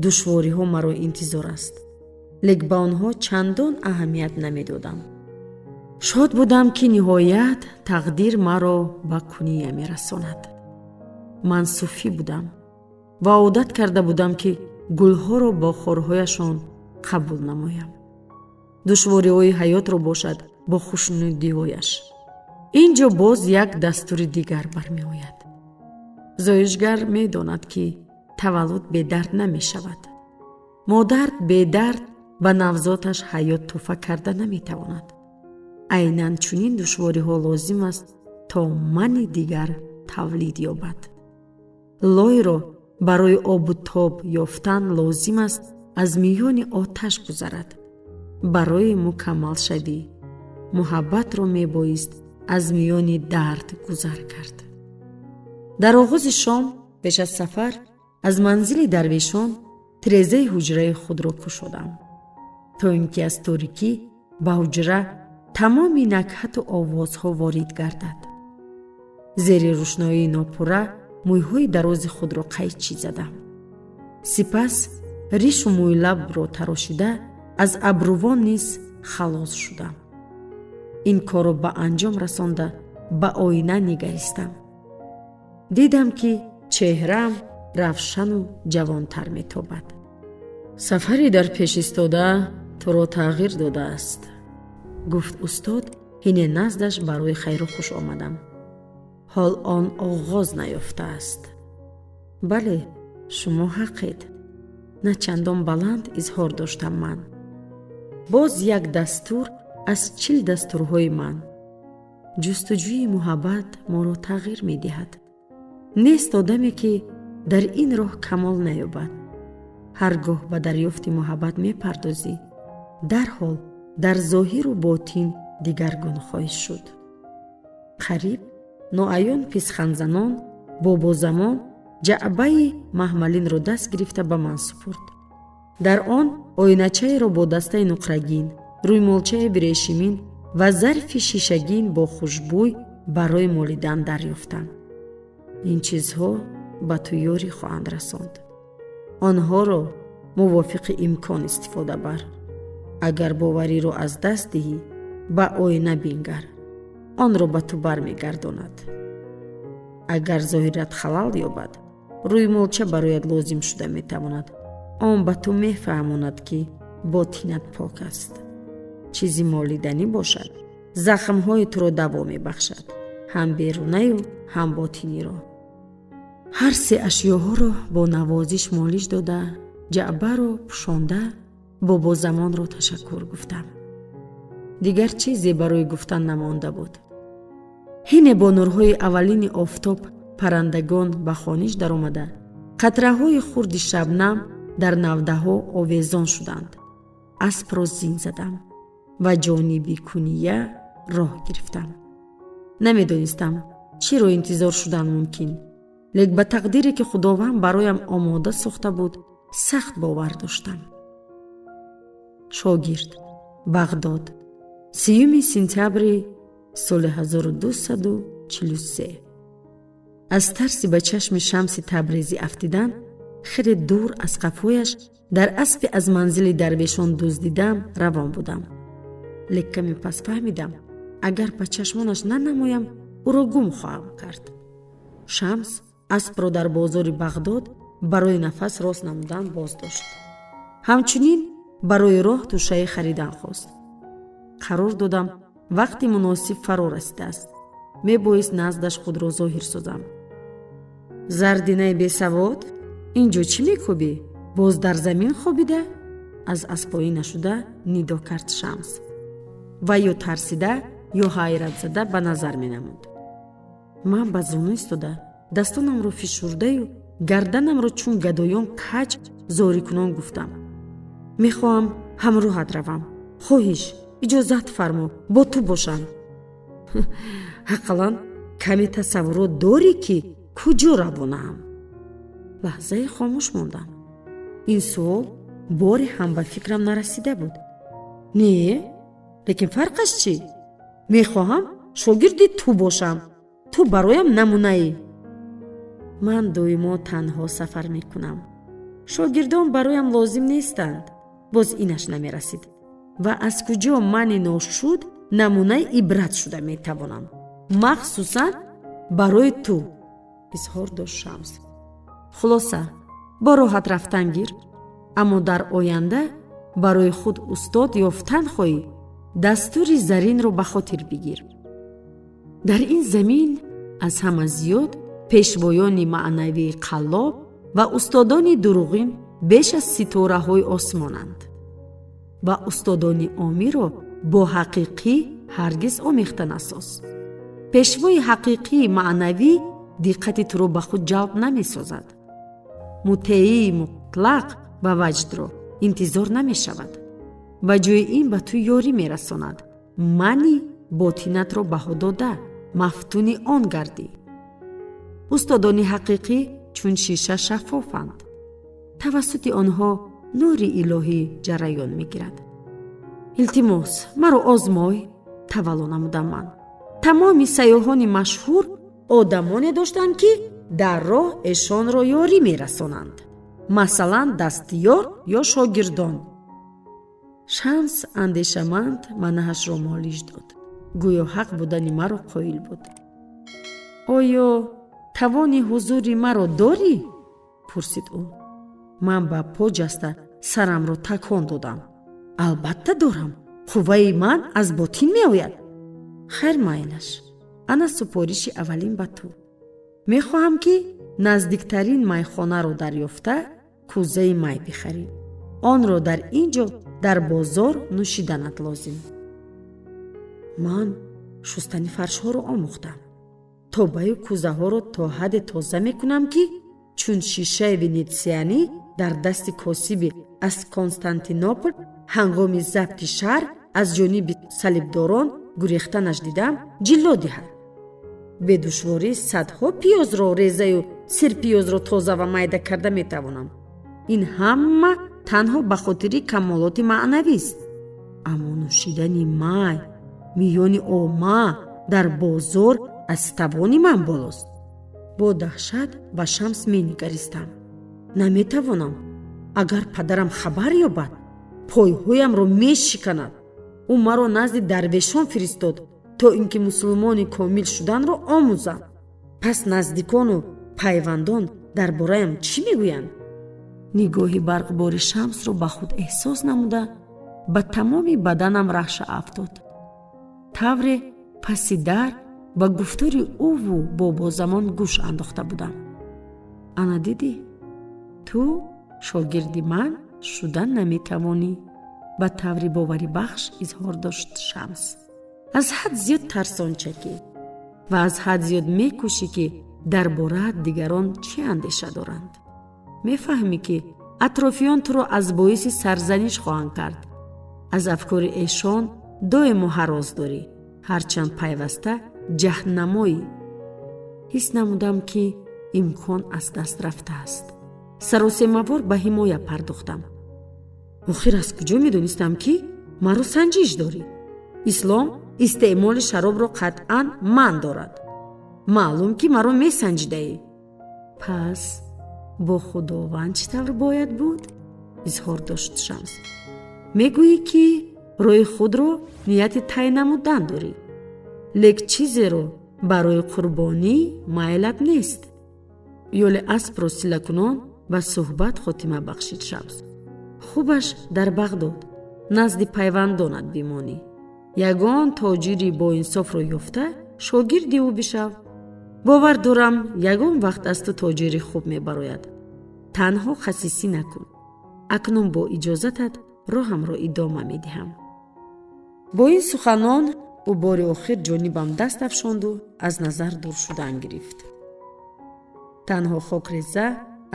душвориҳо маро интизор аст, лек ба онҳо чандон аҳамият намедодам. шод будам ки ниҳоят тақдир маро ба куния мерасонад. ман суфӣ будам ва одат карда будам ки гулҳоро бо хорҳояшон қабул намоям. душвориҳои ҳаётро бошад бо хушнудиҳояш. ин ҷо боз як дастури дигар бармеояд. зоишгар медонад ки таваллуд бедард намешавад. модар бедард ба навзоташ ҳаёт тӯҳфа карда наметавонад. айнан чунин душвориҳо лозим аст то мани дигар тавлид ёбад. лойро барои обу тоб ёфтан лозим аст аз миёни оташ гузарад. барои мукаммалшавӣ муҳаббатро мебоист аз миёни дард гузар кард. дар оғози шом пеш аз сафар аз манзили дарвешон тирезаи ҳуҷраи худро кушодам, то ин ки аз торикӣ ба ҳуҷра тамоми накҳату овозҳо ворид гардад. зери рӯшноии нопурра мӯйҳои дарози худро қайчӣ задам. сипас ришу мӯйлабро тарошида аз абрувон низ халос шудам. ин корро ба анҷом расонда ба оина нигаристам. дидам ки чеҳраам равшану ҷавонтар метобад. сафари дар пеш истода туро тағйир додааст, гуфт устод ҳине наздаш барои хайру хуш омадам. ҳол он оғоз наёфтааст. бале, шумо ҳақед, на чандон баланд изҳор доштам ман. боз як дастур аз чил дастурҳои ман. ҷустуҷӯи муҳаббат моро тағйир медиҳад. нест одаме ки дар ин роҳ камол наёбад. ҳар гоҳ ба дарёфти муҳаббат мепардозӣ, дарҳол дар зоҳиру ботин дигаргун хоҳӣ шуд. қариб ноаён писханзанон бобозамон ҷаъбаи маҳмалинро даст гирифта ба ман супурд. дар он оиначаеро бо дастаи нуқрагин, рӯймолчаи бирешимин ва зарфи шишагин бо хушбӯй барои молидан дарёфтам. ин чизҳо ба ту ёрӣ хоҳанд расонд. онҳоро мувофиқи имкон истифода бар. агар бовариро аз даст диҳӣ, ба оина бингар. онро ба ту бармегардонад. агар зоҳират халал ёбад, рӯймолча барояд лозим шуда метавонад. он ба ту мефаҳмонад ки ботинат пок аст. чизи молиданӣ бошад, захмҳои туро даво мебахшад, ҳам берунаю ҳам ботиниро. ҳар се ашёҳоро бо навозиш молиш дода, ҷаъбаро пӯшонда, бобозамонро ташаккур гуфтам. дигар чизе барои гуфтан намонда буд. ҳине бо нурҳои аввалини офтоб паррандагон ба хониш даромада, қатраҳои хурди шабнам дар навдаҳо овезон шуданд. аспро зин задам ва ҷониби куния роҳ гирифтам. намедонистам чиро интизор шудан мумкин, лек ба тақдире ки худованд бароям омода сохта буд, сахт бовар доштам. шогирд, бағдод, 3 сентябри соли 1243. аз тарси ба чашми Шамси Табрезӣ афтидан, хеле дур аз қафояш дар аспе аз манзили дарвешон дуздидам равон будам. лек каме пас фаҳмидам, агар ба чашмонаш нанамоям, ӯро гум хоҳам кард. Шамс аспро дар бозори Бағдод барои нафас рост намудан боз дошт. ҳамчунин барои роҳ тӯшаи харидан хост. қарор додам вақти муносиб фаро расидааст. мебоист наздаш худро зоҳир созам. зардинаи бесавод, инҷо чӣ мекӯбӣ? боз дар замин хобида? аз аспоӣ нашуда нидо кард Шамс. ва ё тарсида, ё ҳайратзада ба назар менамуд. ман ба зону истода, дастонамро фишурдаю гарданамро чун гадоён каҷ зорикунон гуфтам. мехоҳам ҳамроҳат равам. хоҳиш, иҷозат фармо, бо ту бошам. ҳақалан каме тасаввурот дорӣ ки куҷо равонаам? лаҳзае хомӯш мондам. ин суол боре ҳам ба фикрам нарасида буд. не, лекин фарқаш чӣ? мехоҳам шогирди ту бошам. ту бароям намунаӣ. ман доимо танҳо сафар мекунам. шогирдон бароям лозим нестанд. боз инаш намерасид. ва аз куҷо мани ношуд намунаи ибрат шуда метавонам. махсусан барои ту, изҳор дошт Шамс. хулоса, бо роҳат рафтан гир. аммо дар оянда барои худ устод ёфтан хоҳӣ. дастури заринро ба хотир бигир. дар ин замин аз ҳама зиёд пешвоёни маънавии қаллоб ва устодони дуруғин беш аз ситораҳои осмонанд. ва устодони омиро бо ҳақиқӣ ҳаргиз омехта насоз. пешвои ҳақиқии маънавӣ диққати туро ба худ ҷалб намесозад. мутеии мутлақ ба ваҷдро интизор намешавад. ба ҷои ин ба ту ёрӣ мерасонад. мани ботинатро баҳо дода, мафтуни он гардӣ. устодони ҳақиқӣ чун шиша шаффофанд. тавассути онҳо нури илоҳӣ ҷараён мегирад. илтимос, маро озмой, тавалло намудам ман. тамоми сайёҳони машҳур одамоне доштанд ки дар роҳ эшонро ёрӣ мерасонанд. масалан дастиёр ё шогирдон. Шамс андешаманд манаҳашро молиш дод. гӯё ҳақ будани маро қоил буд. оё тавони ҳузури маро дорӣ? пурсид ӯ. ман ба по ҷаста сарамро такон додам. албатта дорам. қувваи ман аз ботин меояд. хайр майлаш. ана супориши аввалин ба ту. мехоҳам ки наздиктарин майхонаро дарёфта кӯзаи май бихарӣ. онро дар ин ҷо дар бозор нӯшиданат лозим. ман шустани фаршҳоро омӯхтам. тобаю кӯзаҳоро то ҳадде тоза мекунам ки чун шишаи венетсиянӣ дар дасти косиби аз Константинопол ҳангоми забти шаҳр аз ҷониби салибдорон гурехтанаш дидам ҷилло диҳад. бедушворӣ садҳо пиёзро резаю сирпиёзро тоза ва майда карда метавонам. ин ҳама танҳо ба хотири камолоти маънавист. аммо нӯшидани май миёни омма дар бозор аз тавони ман болост. бо даҳшат ба Шамс менигаристам. наметавонам. агар падарам хабар ёбад пойҳоямро мешиканад. ӯ маро назди дарвешон фиристод то ин ки мусулмони комил шуданро омӯзам. пас наздикону пайвандон дар бораям чӣ мегӯянд? нигоҳи барқбори Шамсро ба худ эҳсос намуда ба тамоми баданам раҳша афтод. тавре паси дар ба гуфтори ӯву бобозамон гӯш андохта будам. ана дидӣ? ту шогирди ман шудан наметавонӣ, ба таври боварибахш изҳор дошт Шамс. аз ҳад зиёд тарсончакӣ ва аз ҳад зиёд мекӯшӣ ки дар бораат дигарон чӣ андеша доранд. мефаҳмӣ ки атрофиён туро аз боиси сарзаниш хоҳанд кард. аз афкори эшон доимо ҳарос дорӣ, ҳарчанд пайваста ҷаҳднамоӣ. ҳис намудам ки имкон аз даст рафтааст. саросемавор ба ҳимоя пардохтам. охир аз куҷо медонистам ки маро санҷиш дорӣ? ислом истеъмоли шаробро қатъан манъ дорад. маълум ки маро месанҷидаӣ. пас бо худованд чӣ тавр бояд буд? изҳор дошт Шамс. мегӯӣ ки роҳи худро нияти тай намудан дорӣ, лек чизеро барои қурбонӣ майлат нест. ёли аспро силакунон ба суҳбат хотима бахшид Шамс. хубаш дар Бағдод назди пайвандонат бимонӣ. ягон тоҷири боинсофро ёфта шогирди ӯ бишав. бовар дорам ягон вақт аз ту тоҷири хуб мебарояд. танҳо хасисӣ накун. акнун бо иҷозатат роҳамро идома медиҳам. бо ин суханон ӯ бори охир ҷонибам даст афшонду аз назар дур шудан гирифт. танҳо хокреза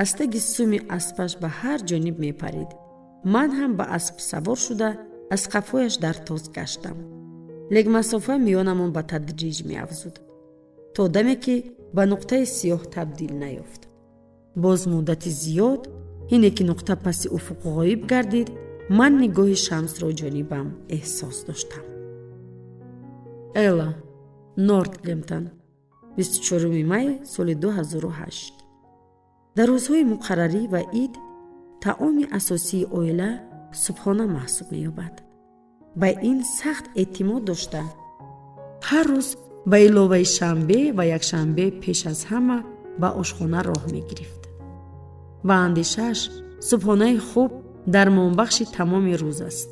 аз таги суми аспаш ба ҳар ҷониб мепарид. ман ҳам ба асп савор шуда аз қафояш дар тоз гаштам. лек масофа миёнамон ба тадриҷ меафзуд то даме ки ба нуқтаи сиёҳ табдил наёфт. боз муддати зиёд ине ки нуқта паси уфуқ ғоиб гардид, ман нигоҳи Шамсро ҷонибам эҳсос доштам. Элла, Нортгемптон, 24 май соли 2008. дар рӯзҳои муқаррарӣ ва ид таоми асосии оила субҳона маҳсуб меёбад. ба ин сахт эътимод дошта ҳар рӯз ба иловаи шанбе ва якшанбе пеш аз ҳама ба ошхона роҳ мегирифт. ба андешааш субҳонаи хуб дармонбахши тамоми рӯз аст.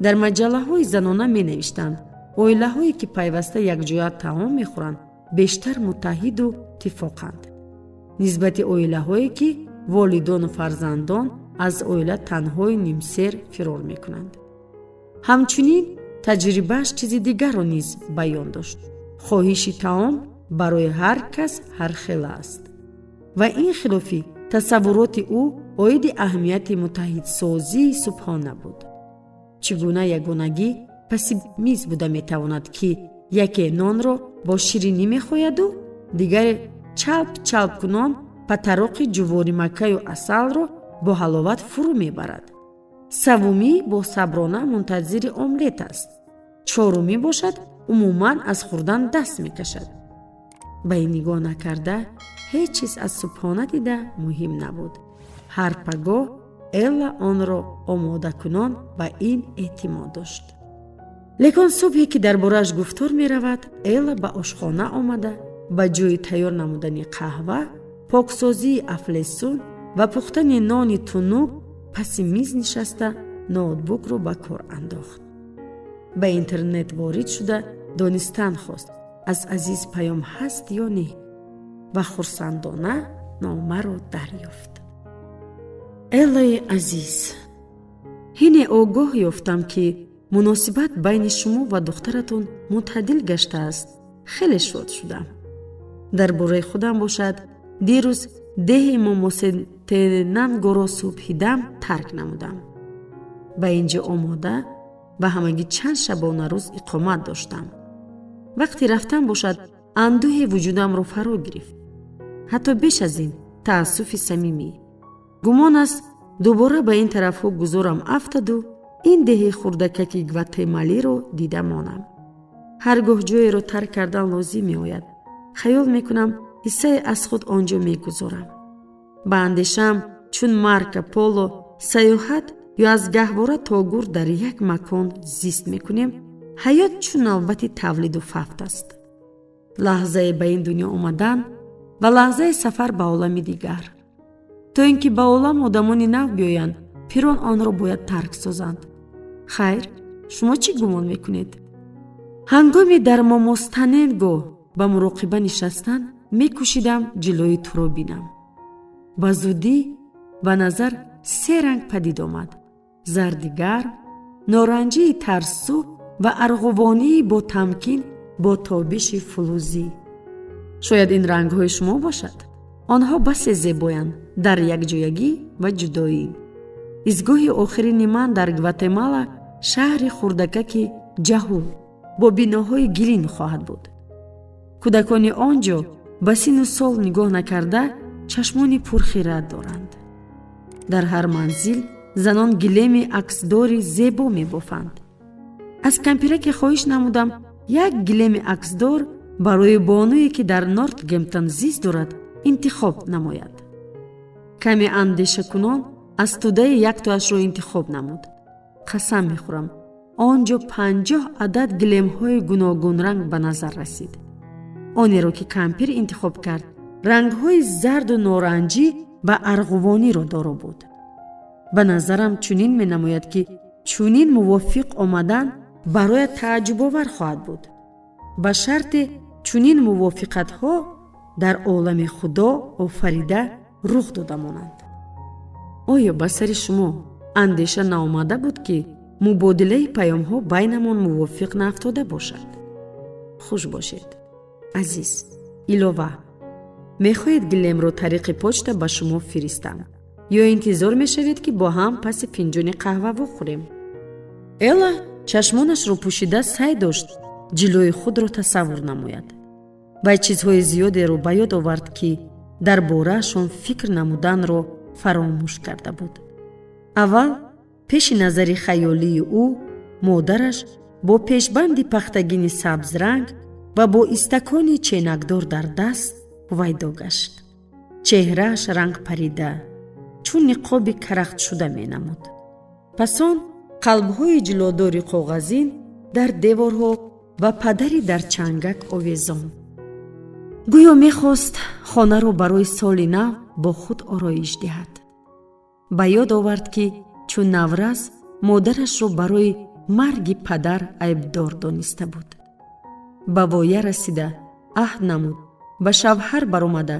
дар маҷаллаҳои занона менавиштанд оилаҳое ки пайваста якҷоя таом мехӯранд бештар муттаҳиду тифоқанд, нисбати оилаҳое ки волидону фарзандон аз оила танҳои нимсер фирор мекунанд. ҳамчунин таҷрибааш чизи дигарро низ баён дошт. хоҳиши таом барои ҳар кас ҳархела аст ва ин хилофи тасаввуроти ӯ оиди аҳамияти муттаҳидсозии субҳона буд. чӣ гуна ягонагӣ паси миз буда метавонад ки яке нонро бо ширинӣ мехояду дигаре чалп кунон патароқи ҷуворимакаю асалро бо ҳаловат фурӯ мебарад. савумӣ бо саброна мунтазири омлет аст. чорумӣ бошад умуман аз хӯрдан даст мекашад. ба ин нигоҳ накарда ҳеҷ чиз аз субҳона дида муҳим набуд. ҳарпагоҳ элла онро омодакунон ба ин эътимод дошт. лекин субҳе ки дар борааш гуфтор меравад, элла ба ошхона омада ба ҷои тайёр намудани қаҳва, поксозии афлесун ва пухтани нони тунук паси миз нишаста ноутбукро ба кор андохт. ба интернет ворид шуда донистан хост аз Азиз паём ҳаст ё не ва хурсандона номаро дарёфт. эллаи азиз, ҳине огоҳ ёфтам ки муносибат байни шумо ва духтаратон мутаъдил гаштааст. хеле шод шудам. дар бораи худам бошад, дирӯз деҳи момосетенангоро субҳи дам тарк намудам. ба ин ҷо омода ба ҳамагӣ чанд шабона рӯз иқомат доштам. вақти рафтан бошад, андӯҳи вуҷудамро фаро гирифт. ҳатто беш аз ин таассуфи самимӣ. гумон аст дубора ба ин тарафҳо гузорам афтаду ин деҳи хурдакаки гватемалиро дида монам. ҳар гоҳ ҷоеро тарк кардан лозим меояд. хаёл мекунам ҳиссае аз худ он ҷо мегузорам. ба андешаам, чун Марко Поло саёҳат ё аз гаҳвора то гур дар як макон зист мекунем, ҳаёт чун навбати тавлиду фафт аст. лаҳзае ба ин дунё омадан ва лаҳзаи сафар ба олами дигар. то ин ки ба олам одамони нав биёянд, пирон онро бояд тарк созанд. хайр, шумо чӣ гумон мекунед? ҳангоми дар момостаненгоҳ ба муроқиба нишастан мекӯшидам ҷилои туро бинам. ба зудӣ ба назар се ранг падид омад: зарди гарм, норанҷии тарсу ва арғувонии бо тамкин бо тобиши фулӯзӣ. шояд ин рангҳои шумо бошад. онҳо басе зебоянд дар якҷоягӣ ва ҷудоӣ. изгоҳи охирини ман дар Гватемала шаҳри хурдакаки ҷаҳул бо биноҳои гирин хоҳад буд. кӯдакони он ҷо ба сину сол нигоҳ накарда чашмони пурхира доранд. дар ҳар манзил занон гилеми аксдори зебо мебофанд. аз кампираке хоҳиш намудам як гилеми аксдор барои бонуе ки дар Нортгемптон зист дорад интихоб намояд. каме андешакунон аз тудаи яктоашро интихоб намуд. қасам мехӯрам, он ҷо 50 адад гилемҳои гуногунранг ба назар расид. онеро ки кампир интихоб кард, рангҳои зарду норанҷӣ ва арғувониро доро буд. ба назарам чунин менамояд, ки чунин мувофиқ омадан барояд тааҷҷубовар хоҳад буд. ба шарте чунин мувофиқатҳо дар олами худо офарида рух дода монанд. оё ба сари шумо андеша наомада буд, ки мубодилаи паёмҳо байнамон мувофиқ наафтода бошад? хуш бошед азиз. илова: мехоҳед гилемро тариқи почта ба шумо фиристам ё интизор мешавед ки бо ҳам паси финҷони қаҳва вохӯрем? элла чашмонашро пӯшида сай дошт ҷилои худро тасаввур намояд. вай чизҳои зиёдеро ба ёд овард, ки дар бораашон фикр намуданро фаромӯш карда буд. аввал пеши назари хаёлии ӯ модараш бо пешбанди пахтагини сабзранг ва бо истакони ченакдор дар даст пайдо гашт. чеҳрааш ранг парида, чун ниқоби карахтшуда менамуд. пас он қалбҳои ҷилодори коғазин дар деворҳо ва падари дар чангак овезон. гӯё мехост хонаро барои соли нав бо худ ороиш диҳад. ба ёд овард, ки чун наврас модарашро барои марги падар айбдор дониста буд. ба воя расида аҳд намуд ба шавҳар баромада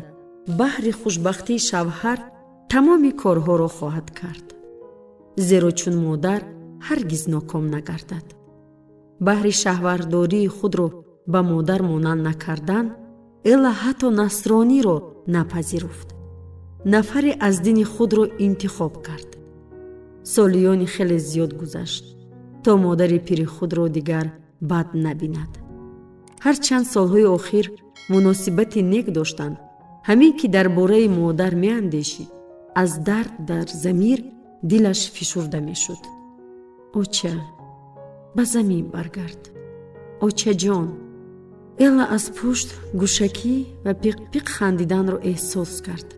баҳри хушбахтии шавҳар тамоми корҳоро хоҳад кард. зеро чун модар ҳаргиз ноком нагардад. баҳри шаҳвардории худро ба модар монанд накардан, элла ҳатто насрониро напазируфт. нафаре аз дини худро интихоб кард. солиёни хеле зиёд гузашт, то модари пири худро дигар бад набинад. ҳарчанд солҳои охир муносибати нек доштанд, ҳамин ки дар бораи модар меандешид, аз дард дар замир дилаш фишурда мешуд. оча, ба замин баргард. очаҷон. элла аз пушт гӯшакӣ ва пиқ-пиқ хандиданро эҳсос кард.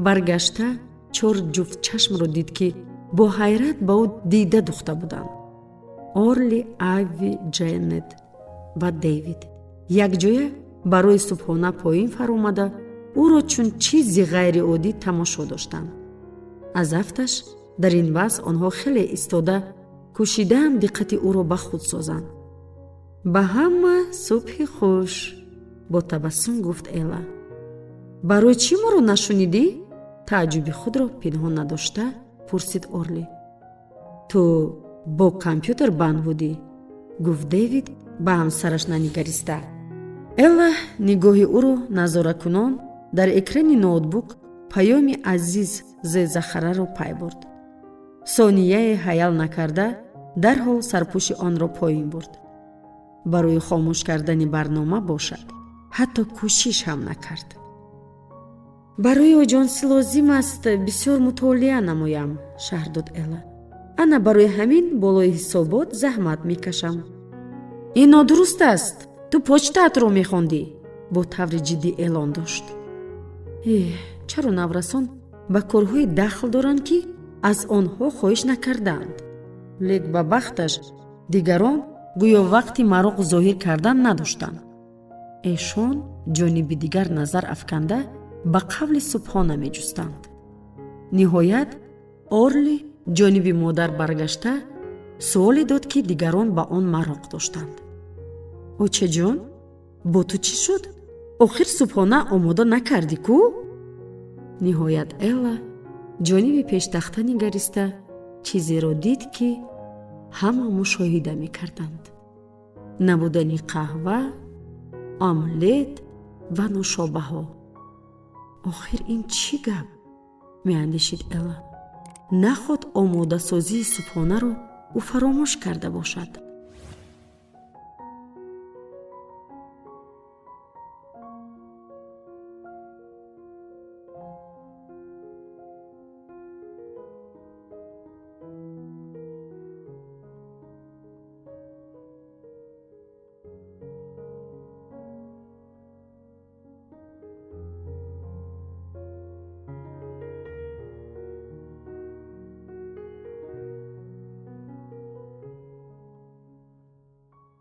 баргашта 4 ҷуфт чашмро дид, ки бо ҳайрат ба ӯ дида духта буданд. Орли, Айви, Дженнет ва Дэвид якҷоя барои субҳона поин фаромада, ӯро чун чизи ғайриоддӣ тамошо доштанд. аз афташ дар ин баҳс онҳо хеле истода кӯшидаанд диққати ӯро ба худ созанд. ба ҳама субҳи хуш, бо табассум гуфт Элла. барои чӣ моро нашунидӣ? тааҷҷуби худро пинҳон надошта пурсид Орли. ту бо компютер банд будӣ? гуфт Дэвид ба ҳамсараш нанигариста. Элла нигоҳи ӯро назоракунон дар экрани ноутбук паёми азиз зезахараро пай бурд. сонияе ҳаял накарда дарҳол сарпӯши онро поин бурд. барои хомӯш кардани барнома бошад, ҳатто кӯшиш ҳам накард. барои оҷонсӣ лозим аст бисёр мутолиа намоям, шаҳр дод Элла. ана барои ҳамин болои ҳисобот заҳмат мекашам. ин нодуруст аст. ту почтаатро мехондӣ, бо таври ҷиддӣ эълон дошт. чаро наврасон ба корҳои дахл доранд, ки аз онҳо хоҳиш накардаанд. лек ба бахташ дигарон гӯё вақти мароқ зоҳир кардан надоштанд. эшон ҷониби дигар назар афканда ба қавли субҳона меҷустанд. ниҳоят Орли ҷониби модар баргашта суоле дод, ки дигарон ба он мароқ доштанд. очаҷон, бо ту чӣ шуд? охир субҳона омода накардӣ кӯ? ниҳоят Элла ҷониби пештахта нигариста чизеро дид, ки ҳама мушоҳида мекарданд. набудани қаҳва, омлет ва нушобаҳо. охир ин чӣ гап? меандешид Элла. наход омодасозии субҳонаро ӯ фаромӯш карда бошад.